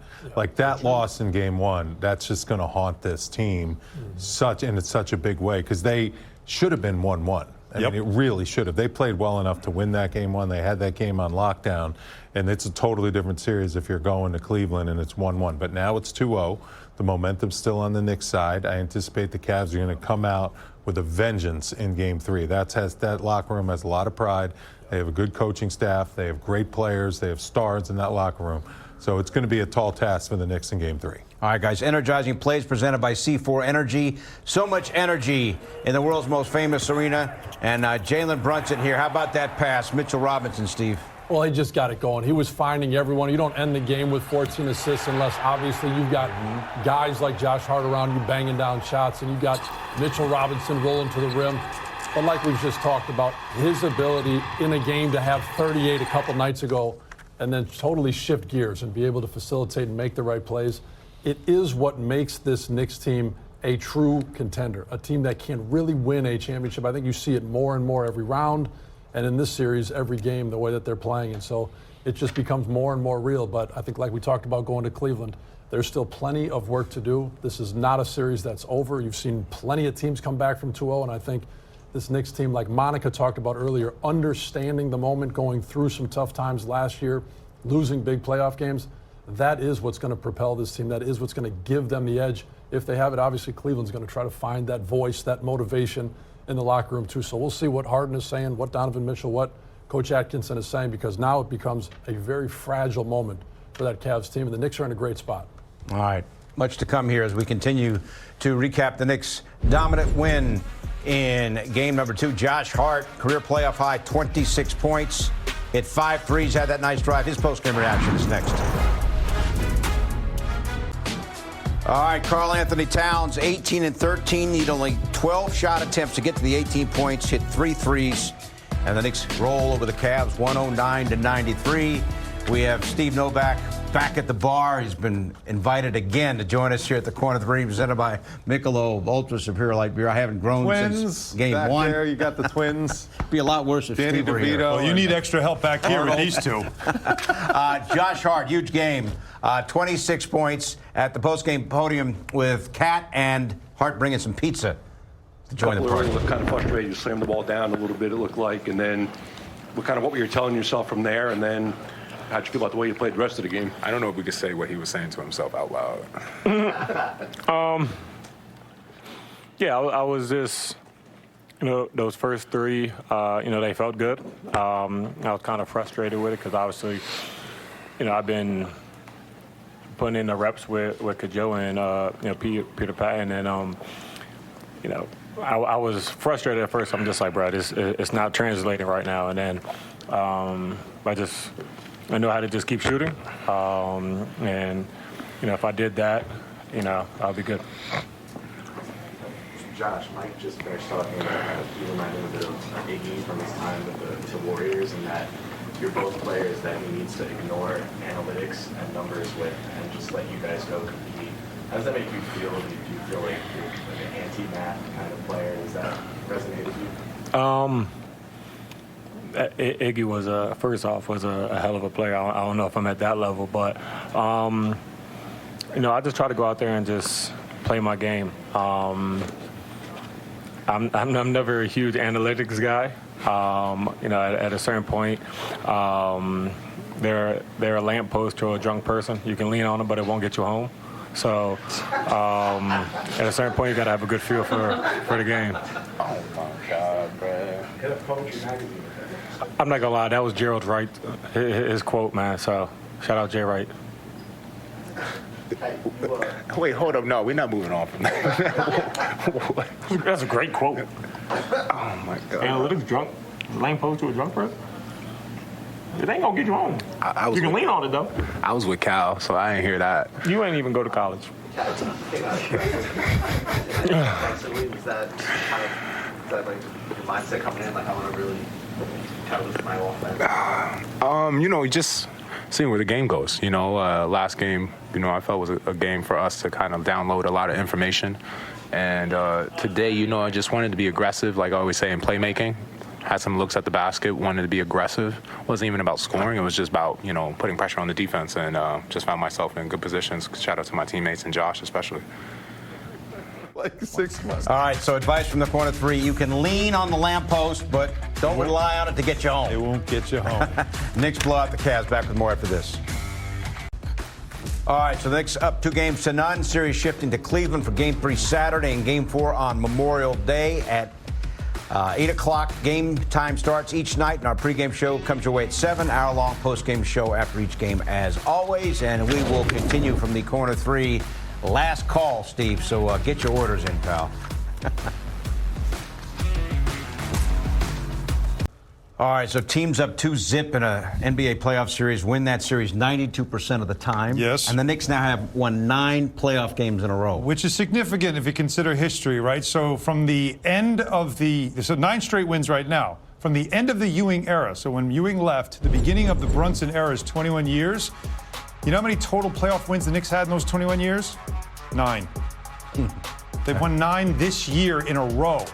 Speaker 3: that loss in Game 1, that's just going to haunt this team in such a big way because they should have been 1-1. I mean, it really should have. They played well enough to win that Game 1. They had that game on lockdown, and it's a totally different series if you're going to Cleveland and it's 1-1. But now it's 2-0. The momentum's still on the Knicks side. I anticipate the Cavs are going to come out with a vengeance in Game 3. That locker room has a lot of pride. They have a good coaching staff. They have great players. They have stars in that locker room. So it's going to be a tall task for the Knicks in Game 3.
Speaker 1: All right, guys. Energizing plays presented by C4 Energy. So much energy in the world's most famous arena. And Jalen Brunson here. How about that pass? Mitchell Robinson, Steve.
Speaker 2: Well, he just got it going. He was finding everyone. You don't end the game with 14 assists unless, obviously, you've got guys like Josh Hart around you banging down shots, and you've got Mitchell Robinson rolling to the rim. But like we've just talked about, his ability in a game to have 38 a couple nights ago and then totally shift gears and be able to facilitate and make the right plays, it is what makes this Knicks team a true contender, a team that can really win a championship. I think you see it more and more every round, and in this series, every game, the way that they're playing. And so it just becomes more and more real. But I think like we talked about going to Cleveland, there's still plenty of work to do. This is not a series that's over. You've seen plenty of teams come back from 2-0, and I think this Knicks team, like Monica talked about earlier, understanding the moment, going through some tough times last year, losing big playoff games, that is what's going to propel this team. That is what's going to give them the edge. If they have it, obviously Cleveland's going to try to find that voice, that motivation in the locker room too. So we'll see what Harden is saying, what Donovan Mitchell, what Coach Atkinson is saying, because now it becomes a very fragile moment for that Cavs team, and the Knicks are in a great spot.
Speaker 1: All right. Much to come here as we continue to recap the Knicks' dominant win in game number 2. Josh Hart, career playoff high, 26 points. Hit 5 threes, had that nice drive. His post-game reaction is next. All right, Karl Anthony Towns, 18 and 13, need only 12 shot attempts to get to the 18 points, hit 3 threes, and the Knicks roll over the Cavs 109-93. We have Steve Novak back at the bar. He's been invited again to join us here at the Corner 3, presented by Michelob Ultra Superior Light Beer. I haven't grown since game
Speaker 3: back
Speaker 1: 1.
Speaker 3: There, you got the twins.
Speaker 1: Be a lot worse if
Speaker 3: Danny
Speaker 1: Steve were here.
Speaker 15: Well, you need extra help back here with these two.
Speaker 1: Josh Hart, huge game. 26 points at the postgame podium with Cat and Hart bringing some pizza to join the party.
Speaker 16: Looked kind of frustrated. You slammed the ball down a little bit, it looked like. And then what were you telling yourself from there? And then how'd you feel about the way you played the rest of the game?
Speaker 17: I don't know if we could say what he was saying to himself out loud.
Speaker 18: I was just, those first 3, they felt good. I was kind of frustrated with it because obviously, I've been putting in the reps with Kajo and, Peter Patton. And, I was frustrated at first. I'm just like, bro, it's not translating right now. And then I know how to just keep shooting. And, if I did that, I'll be good.
Speaker 10: Josh, Mike just finished talking about you reminded him a bit of Iggy from his time with the Warriors, and that you're both players that he needs to ignore analytics and numbers with and just let you guys go compete. How does that make you feel? Do you feel like you're like an anti-math kind of player? Does that resonate with you?
Speaker 18: Iggy was first off was a hell of a player. I don't know if I'm at that level, but I just try to go out there and just play my game. I'm never a huge analytics guy. At a certain point, they're a lamppost to a drunk person. You can lean on them, but it won't get you home. So at a certain point, you got to have a good feel for the game.
Speaker 17: Oh, my God, bro.
Speaker 18: I'm not going to lie. That was Gerald Wright, his quote, man. So shout out Jay Wright.
Speaker 17: Wait, hold up. No, we're not moving on from that.
Speaker 18: That's a great quote.
Speaker 17: Oh, my God.
Speaker 18: Analytics drunk, lamppost to a drunk person? It ain't gonna get you home. You can lean on it though.
Speaker 17: I was with Cal, so I didn't hear that.
Speaker 18: You ain't even go to college.
Speaker 10: Is that like your mindset coming in? Like I want to really challenge my offense.
Speaker 17: Just seeing where the game goes. Last game, I felt was a game for us to kind of download a lot of information. And today, I just wanted to be aggressive, like I always say in playmaking. Had some looks at the basket, wanted to be aggressive. It wasn't even about scoring. It was just about, putting pressure on the defense, and just found myself in good positions. Shout out to my teammates and Josh especially.
Speaker 3: Like 6 months.
Speaker 1: All right, so advice from the Corner 3. You can lean on the lamppost, but don't rely on it to get you home.
Speaker 15: It won't get you home.
Speaker 1: Knicks blow out the Cavs. Back with more after this. All right, so the Knicks up 2 games to none. Series shifting to Cleveland for Game 3 Saturday and Game 4 on Memorial Day at 8 o'clock. Game time starts each night, and our pregame show comes your way at 7. Hour-long postgame show after each game, as always. And we will continue from the Corner 3 last call, Steve. So get your orders in, pal. All right, so teams up 2-0 in a NBA playoff series win that series 92% of the time.
Speaker 15: Yes.
Speaker 1: And the Knicks now have won 9 playoff games in a row.
Speaker 15: Which is significant if you consider history, right? So from the end of so 9 straight wins right now. From the end of the Ewing era, so when Ewing left, the beginning of the Brunson era is 21 years. You know how many total playoff wins the Knicks had in those 21 years? 9. They've won 9 this year in a row.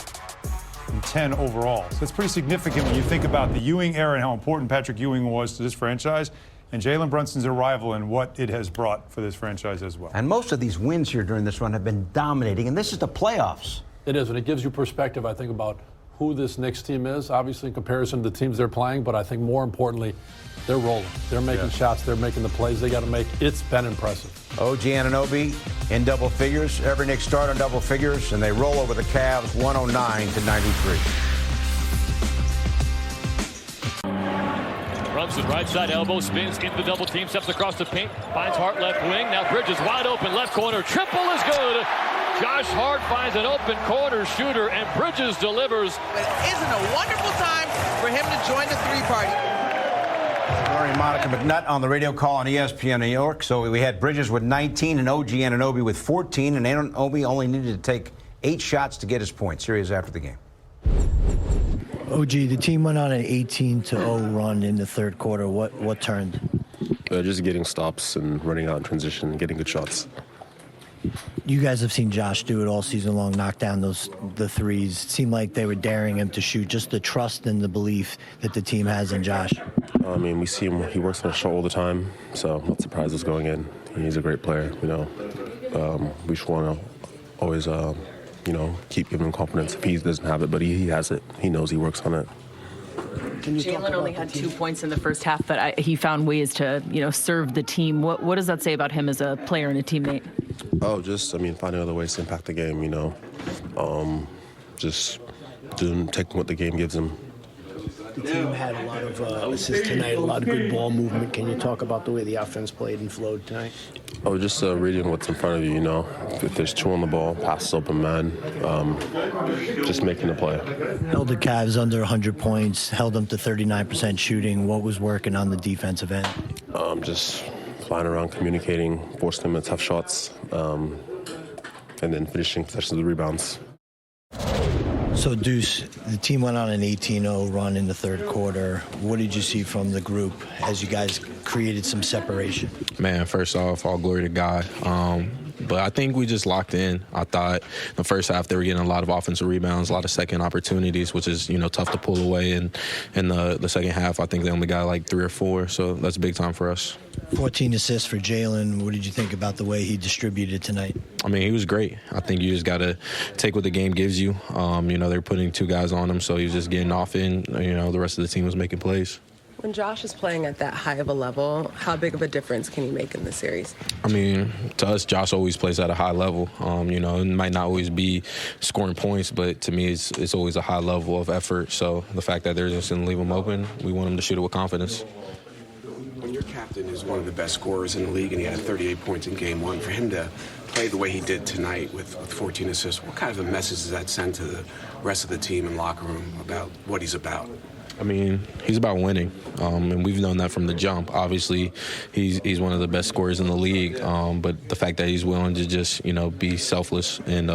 Speaker 15: And 10 overall. So it's pretty significant when you think about the Ewing era and how important Patrick Ewing was to this franchise, and Jalen Brunson's arrival and what it has brought for this franchise as well.
Speaker 1: And most of these wins here during this run have been dominating, and this is the playoffs.
Speaker 2: It is, and it gives you perspective, I think, about who this Knicks team is, obviously in comparison to the teams they're playing, but I think more importantly, they're rolling. They're making shots. They're making the plays they got to make. It's been impressive.
Speaker 1: OG Anunoby in double figures. Every Knicks start in double figures, and they roll over the Cavs 109-93.
Speaker 6: Brunson, right side elbow, spins into the double team, steps across the paint, finds Hart left wing. Now Bridges wide open, left corner. Triple is good. Josh Hart finds an open corner shooter, and Bridges delivers.
Speaker 8: But isn't it a wonderful time for him to join the 3 party?
Speaker 1: Wally and Monica McNutt on the radio call on ESPN New York. So we had Bridges with 19 and OG Anunoby with 14. And Anunoby only needed to take 8 shots to get his point. Series after the game.
Speaker 19: OG, the team went on an 18-0 run in the third quarter. What turned?
Speaker 20: Just getting stops and running out in transition and getting good shots.
Speaker 19: You guys have seen Josh do it all season long, knock down the threes. It seemed like they were daring him to shoot. Just the trust and the belief that the team has in Josh.
Speaker 20: I mean, we see him. He works on a show all the time, so I'm not surprised what's going in. He's a great player, you know. We just want to always, you know, keep giving him confidence. If he doesn't have it, but he has it. He knows he works on it.
Speaker 21: Jalen only had 2 points in the first half, but he found ways to, you know, serve the team. What does that say about him as a player and a teammate?
Speaker 20: Finding other ways to impact the game, you know. Just taking what the game gives him.
Speaker 19: The team had a lot of assists tonight, a lot of good ball movement. Can you talk about the way the offense played and flowed tonight?
Speaker 20: Just reading what's in front of you, you know. If there's 2 on the ball, passes open man, just making the play.
Speaker 19: Held the Cavs under 100 points, held them to 39% shooting. What was working on the defensive end?
Speaker 20: Just flying around, communicating, forcing them into tough shots, and then finishing possessions with rebounds.
Speaker 19: So, Deuce, the team went on an 18-0 run in the third quarter. What did you see from the group as you guys created some separation?
Speaker 22: Man, first off, all glory to God. But I think we just locked in. I thought the first half they were getting a lot of offensive rebounds, a lot of second opportunities, which is, you know, tough to pull away. And in the second half, I think they only got like 3 or 4. So that's big time for us.
Speaker 19: 14 assists for Jalen. What did you think about the way he distributed tonight?
Speaker 22: I mean, he was great. I think you just got to take what the game gives you. You know, they're putting 2 guys on him, so he was just getting off in. You know, the rest of the team was making plays.
Speaker 23: When Josh is playing at that high of a level, how big of a difference can he make in the series?
Speaker 22: I mean, to us, Josh always plays at a high level. You know, it might not always be scoring points, but to me, it's always a high level of effort. So the fact that they're just going to leave him open, we want him to shoot it with confidence.
Speaker 24: When your captain is one of the best scorers in the league and he had 38 points in Game 1, for him to play the way he did tonight with 14 assists, what kind of a message does that send to the rest of the team and locker room about what he's about?
Speaker 22: I mean, he's about winning, and we've known that from the jump. Obviously, he's one of the best scorers in the league, but the fact that he's willing to just, you know, be selfless and,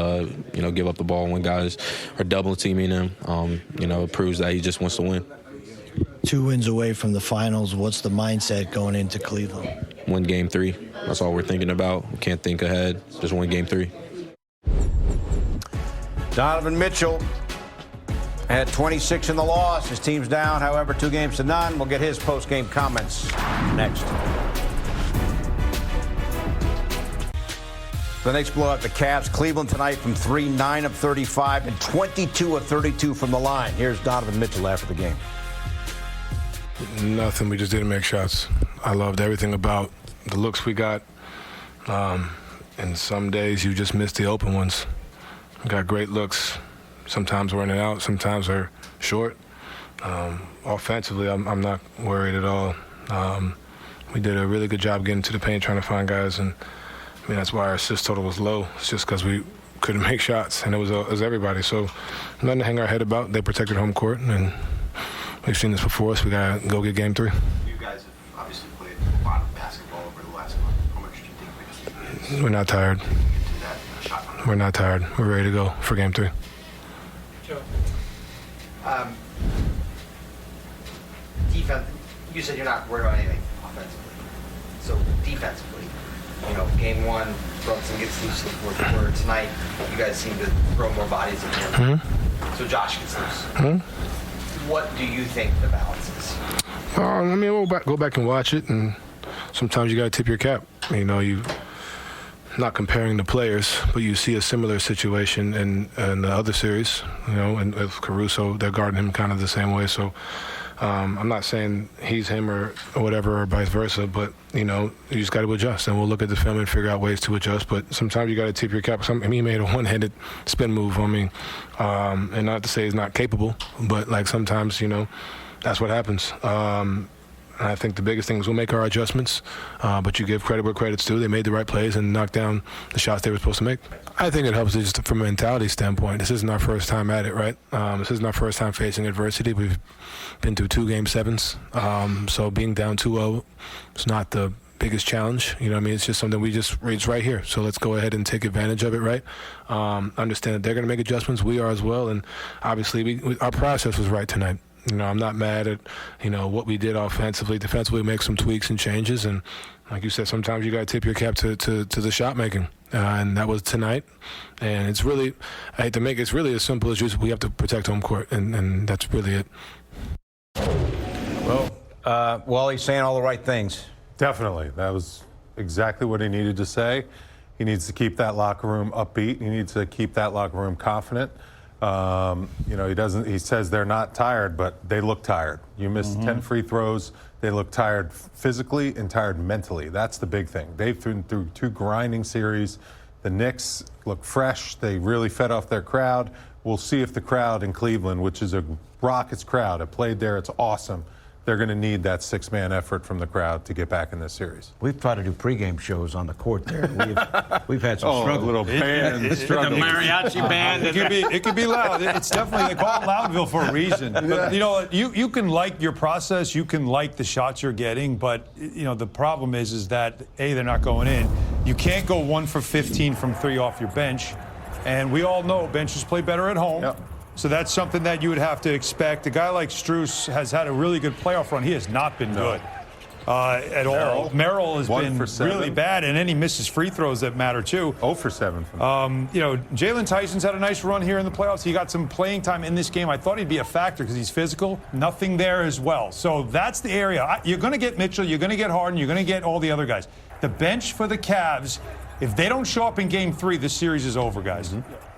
Speaker 22: you know, give up the ball when guys are double teaming him, you know, it proves that he just wants to win.
Speaker 19: 2 wins away from the finals. What's the mindset going into Cleveland?
Speaker 22: Win Game 3. That's all we're thinking about. We can't think ahead. Just win Game 3.
Speaker 1: Donovan Mitchell had 26 in the loss. His team's down, however, 2-0. We'll get his post-game comments next. The Knicks blow out the Cavs. Cleveland tonight from 3, 9 of 35, and 22 of 32 from the line. Here's Donovan Mitchell after the game.
Speaker 25: Nothing. We just didn't make shots. I loved everything about the looks we got. And some days you just miss the open ones. We got great looks. Sometimes we're in and out. Sometimes they're short. Offensively, I'm not worried at all. We did a really good job getting to the paint, trying to find guys. And, I mean, that's why our assist total was low. It's just because we couldn't make shots, and it was everybody. So nothing to hang our head about. They protected home court, and we've seen this before, so we got to go get Game 3.
Speaker 26: You guys have obviously played a lot of basketball over the last month. How much do you think?
Speaker 25: We're not tired. We're not tired. We're ready to go for Game 3.
Speaker 26: Joe. Defense. You said you're not worried about anything offensively. So defensively, you know, Game 1, Brunson gets loose in the fourth quarter. Tonight, you guys seem to throw more bodies at him. So Josh gets loose. What do you think the balance is?
Speaker 25: I mean, we'll go back and watch it, and sometimes you got to tip your cap. You know, you not comparing the players, but you see a similar situation in the other series. You know, and with Caruso, they're guarding him kind of the same way. So I'm not saying he's him or whatever or vice versa, but you know, you just got to adjust, and we'll look at the film and figure out ways to adjust. But sometimes you got to tip your cap. He made a one-handed spin move on me, and not to say he's not capable, but like sometimes, you know, that's what happens. And I think the biggest thing is we'll make our adjustments, but you give credit where credit's due. They made the right plays and knocked down the shots they were supposed to make. I think it helps just from a mentality standpoint. This isn't our first time at it, right? This isn't our first time facing adversity. We've been through 2 Game 7s, so being down 2-0 is not the biggest challenge. You know what I mean? It's just something it's right here. So let's go ahead and take advantage of it, right? Understand that they're going to make adjustments. We are as well. And obviously, our process was right tonight. You know, I'm not mad at, what we did offensively. Defensively, make some tweaks and changes. And like you said, sometimes you got to tip your cap to the shot making. And that was tonight. And it's really, I hate to make it, it's really as simple as we have to protect home court. And that's really it.
Speaker 1: Well, Wally's saying all the right things. Definitely. That was exactly what he needed to say. He needs to keep that locker room upbeat. He needs to keep that locker room confident. He says they're not tired, but they look tired. You missed 10 free throws. They look tired physically and tired mentally. That's the big thing. They've been through 2 grinding series. The Knicks look fresh. They really fed off their crowd. We'll see if the crowd in Cleveland, which is a Rockets crowd, I played there. It's awesome. They're going to need that 6-man effort from the crowd to get back in this series.
Speaker 4: We've tried to do pregame shows on the court there. We've had some struggle.
Speaker 1: Little band.
Speaker 4: The mariachi band.
Speaker 15: It could be loud. It's definitely, they call it Loudville for a reason. But, you can like your process. You can like the shots you're getting. But, the problem is that, A, they're not going in. You can't go 1 for 15 from 3 off your bench. And we all know benches play better at home. Yep. So that's something that you would have to expect. A guy like Strus has had a really good playoff run. He has not been good at all. Merrill has been really bad, and then he misses free throws that matter too.
Speaker 1: 0 for 7.
Speaker 15: Jalen Tyson's had a nice run here in the playoffs. He got some playing time in this game. I thought he'd be a factor because he's physical. Nothing there as well. So that's the area. You're going to get Mitchell. You're going to get Harden. You're going to get all the other guys. The bench for the Cavs, if they don't show up in Game 3, this series is over, guys.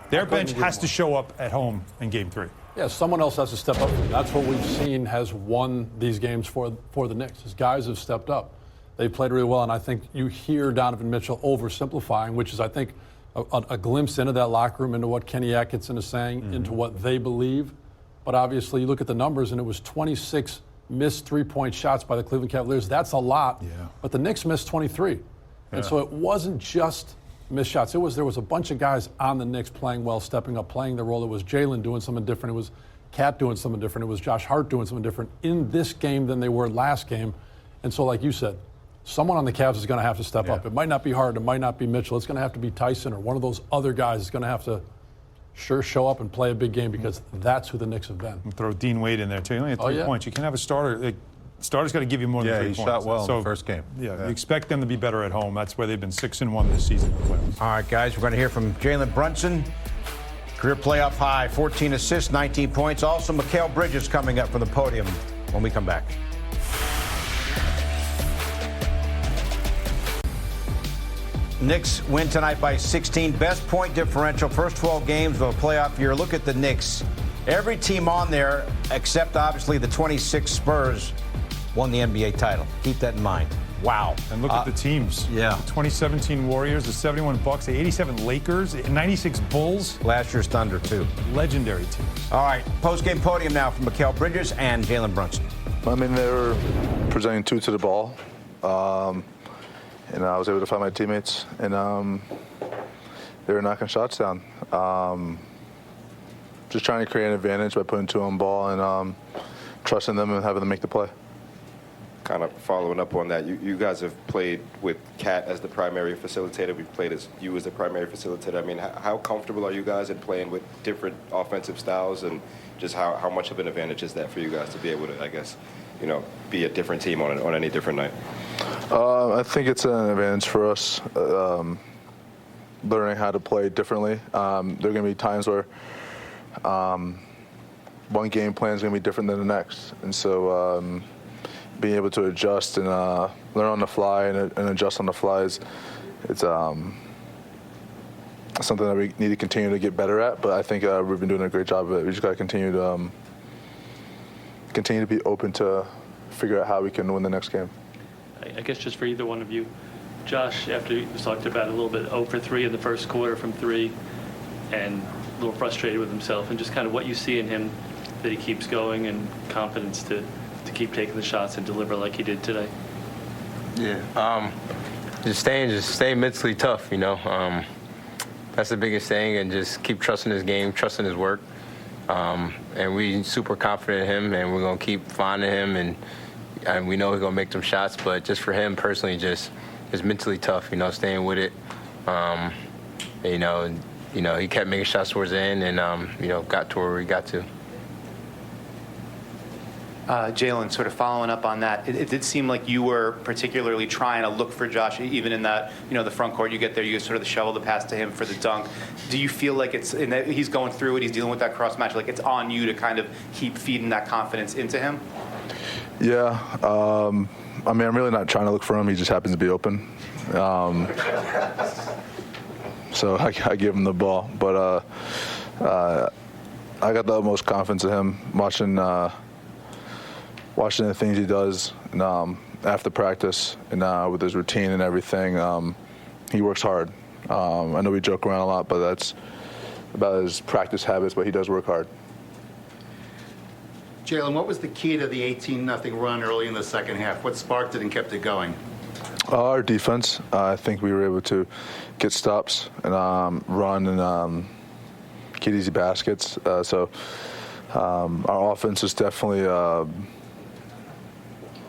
Speaker 15: Their bench has to show up at home in Game 3.
Speaker 2: Yeah, someone else has to step up. That's what we've seen has won these games for the Knicks. His guys have stepped up. They played really well, and I think you hear Donovan Mitchell oversimplifying, which is, I think, a glimpse into that locker room, into what Kenny Atkinson is saying, into what they believe. But obviously, you look at the numbers, and it was 26 missed three-point shots by the Cleveland Cavaliers. That's a lot. Yeah. But the Knicks missed 23. And so it wasn't just missed shots. There was a bunch of guys on the Knicks playing well, stepping up, playing their role. It was Jalen doing something different. It was Cat doing something different. It was Josh Hart doing something different in this game than they were last game. And so, like you said, someone on the Cavs is going to have to step up. It might not be Hart. It might not be Mitchell. It's going to have to be Tyson or one of those other guys is going to have to show up and play a big game because that's who the Knicks have been.
Speaker 15: And throw Dean Wade in there, too. He only had 3 points. You can't have a starter. Starter's got to give you more than 3 points.
Speaker 1: Yeah, he shot well in the first game.
Speaker 15: Yeah, you expect them to be better at home. That's where they've been 6-1 this season.
Speaker 1: All right, guys, we're going to hear from Jalen Brunson. Career playoff high, 14 assists, 19 points. Also, Mikal Bridges coming up from the podium when we come back. Knicks win tonight by 16. Best point differential, first 12 games of a playoff year. Look at the Knicks. Every team on there, except obviously the 26 Spurs, won the NBA title. Keep that in mind. Wow.
Speaker 15: And look at the teams.
Speaker 1: Yeah.
Speaker 15: The 2017 Warriors, the 71 Bucks, the 87 Lakers, the 96 Bulls.
Speaker 1: Last year's Thunder, too.
Speaker 15: Legendary teams.
Speaker 1: All right, post-game podium now from Mikal Bridges and Jalen Brunson.
Speaker 5: I mean, they were presenting 2 to the ball. And I was able to find my teammates. And they were knocking shots down. Just trying to create an advantage by putting 2 on ball and trusting them and having them make the play.
Speaker 7: Kind of following up on that, you guys have played with Cat as the primary facilitator. We've played as you as the primary facilitator. I mean, how comfortable are you guys in playing with different offensive styles, and just how much of an advantage is that for you guys to be able to, I guess, be a different team on any different night?
Speaker 5: I think it's an advantage for us, learning how to play differently. There are going to be times where one game plan is going to be different than the next, and so being able to adjust and learn on the fly and adjust on the fly is something that we need to continue to get better at. But I think we've been doing a great job of it. We just got to continue to be open to figure out how we can win the next game.
Speaker 9: I guess just for either one of you, Josh, after you talked about a little bit 0 for 3 in the first quarter from 3 and a little frustrated with himself, and just kind of what you see in him that he keeps going and confidence to to keep taking the shots and deliver like he did today?
Speaker 11: Yeah, just staying mentally tough, you know. That's the biggest thing, and just keep trusting his game, trusting his work. And we super confident in him, and we're gonna keep finding him, and we know he's gonna make them shots. But just for him personally, just mentally tough, you know, staying with it. You know, he kept making shots towards the end, and you know, got to where he got to.
Speaker 12: Jalen, sort of following up on that, it did seem like you were particularly trying to look for Josh, even in that, you know, the front court. You get there, you sort of shovel the pass to him for the dunk. Do you feel like it's in that he's going through it, he's dealing with that cross match, like it's on you to kind of keep feeding that confidence into him?
Speaker 5: Yeah, I mean, I'm really not trying to look for him. He just happens to be open. So I give him the ball, but I got the utmost confidence in him watching the things he does and, after practice and with his routine and everything. He works hard. I know we joke around a lot, but that's about his practice habits, but he does work hard.
Speaker 13: Jalen, what was the key to the 18-0 run early in the second half? What sparked it and kept it going?
Speaker 5: Our defense. I think we were able to get stops and run and get easy baskets. So our offense is definitely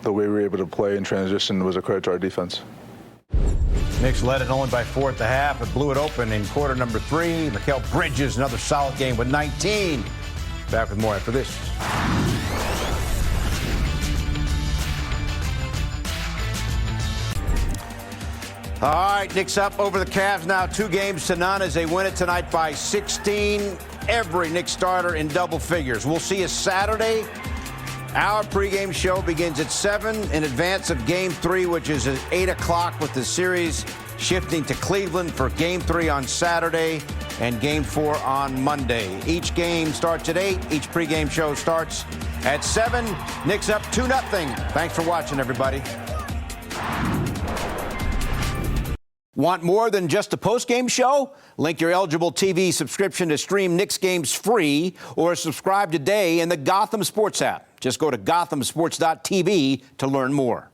Speaker 5: the way we were able to play in transition was a credit to our defense.
Speaker 1: Knicks led it only by 4 at the half, but blew it open in quarter number 3. Mikal Bridges, another solid game with 19. Back with more after this. All right, Knicks up over the Cavs now 2 games to none as they win it tonight by 16. Every Knicks starter in double figures. We'll see you Saturday. Our pregame show begins at 7 in advance of Game 3, which is at 8 o'clock, with the series shifting to Cleveland for Game 3 on Saturday and Game 4 on Monday. Each game starts at 8. Each pregame show starts at 7. Knicks up 2-0. Thanks for watching, everybody. Want more than just a post-game show? Link your eligible TV subscription to stream Knicks games free or subscribe today in the Gotham Sports app. Just go to gothamsports.tv to learn more.